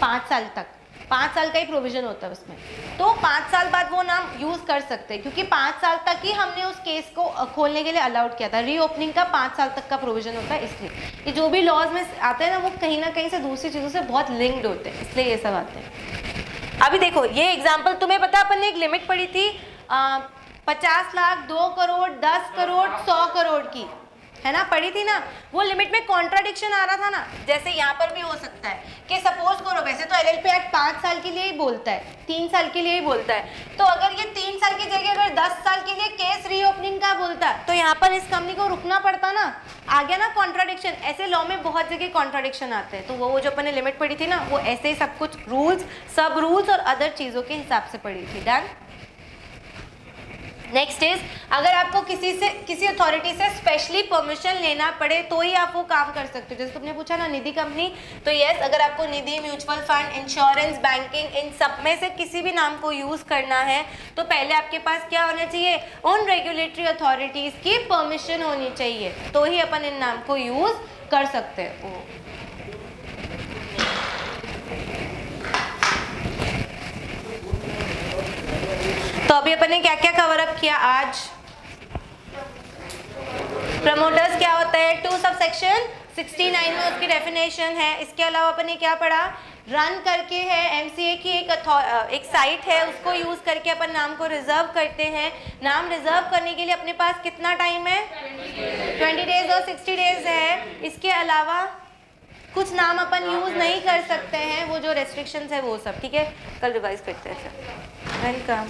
5 साल तक, 5 साल का ही प्रोविजन होता है उसमें। तो 5 साल बाद वो नाम यूज़ कर सकते हैं क्योंकि 5 साल तक ही हमने उस केस को खोलने के लिए अलाउड किया था। रीओपनिंग का 5 साल तक का प्रोविजन होता है, इसलिए ये जो भी लॉज में आते हैं ना वो कहीं ना कहीं से दूसरी चीज़ों से बहुत लिंक्ड होते हैं, इसलिए ये सब आते हैं। अभी देखो ये एग्जाम्पल, तुम्हें पता अपन ने एक लिमिट पढ़ी थी 50 लाख, 2 करोड़, 10 करोड़, 100 करोड़ की, है ना, पढ़ी थी ना। वो लिमिट में कॉन्ट्राडिक्शन आ रहा था ना। जैसे यहाँ पर भी हो सकता है कि सपोज करो, वैसे तो एलएलपी एक्ट 5 साल के लिए ही बोलता है, 3 साल के लिए ही बोलता है। तो अगर ये 3 साल की जगह अगर 10 साल के लिए केस रीओपनिंग का बोलता तो यहाँ पर इस कंपनी को रुकना पड़ता ना। आ गया ना कॉन्ट्राडिक्शन। ऐसे लॉ में बहुत जगह कॉन्ट्राडिक्शन आते हैं, तो वो जो अपन ने लिमिट पढ़ी थी ना, वो ऐसे ही सब कुछ रूल्स, सब रूल्स और अदर चीज़ों के हिसाब से पढ़ी थी। डन। नेक्स्ट इज, अगर आपको किसी अथॉरिटी से स्पेशली परमिशन लेना पड़े तो ही आप वो काम कर सकते हो। जैसे तुमने पूछा ना निधि कंपनी, तो यस, अगर आपको निधि, म्यूचुअल फंड, इंश्योरेंस, बैंकिंग, इन सब में से किसी भी नाम को यूज करना है तो पहले आपके पास क्या होना चाहिए? उन रेगुलेटरी अथॉरिटीज की परमिशन होनी चाहिए, तो ही अपन इन नाम को यूज कर सकते हैं। तो अभी अपन ने क्या क्या कवर अप किया आज? प्रमोटर्स क्या होता है? 2 सब सेक्शन 69 में उसकी डेफिनेशन है। इसके अलावा अपन ने क्या पढ़ा? रन करके है एमसीए की एक साइट है, उसको यूज करके अपन नाम को रिजर्व करते हैं। नाम रिजर्व करने के लिए अपने पास कितना टाइम है? 20 डेज और 60 डेज है। इसके अलावा कुछ नाम अपन यूज नहीं कर सकते हैं, वो जो रेस्ट्रिक्शंस है वो सब, ठीक है, कल रिवाइज करते हैं। वेलकम।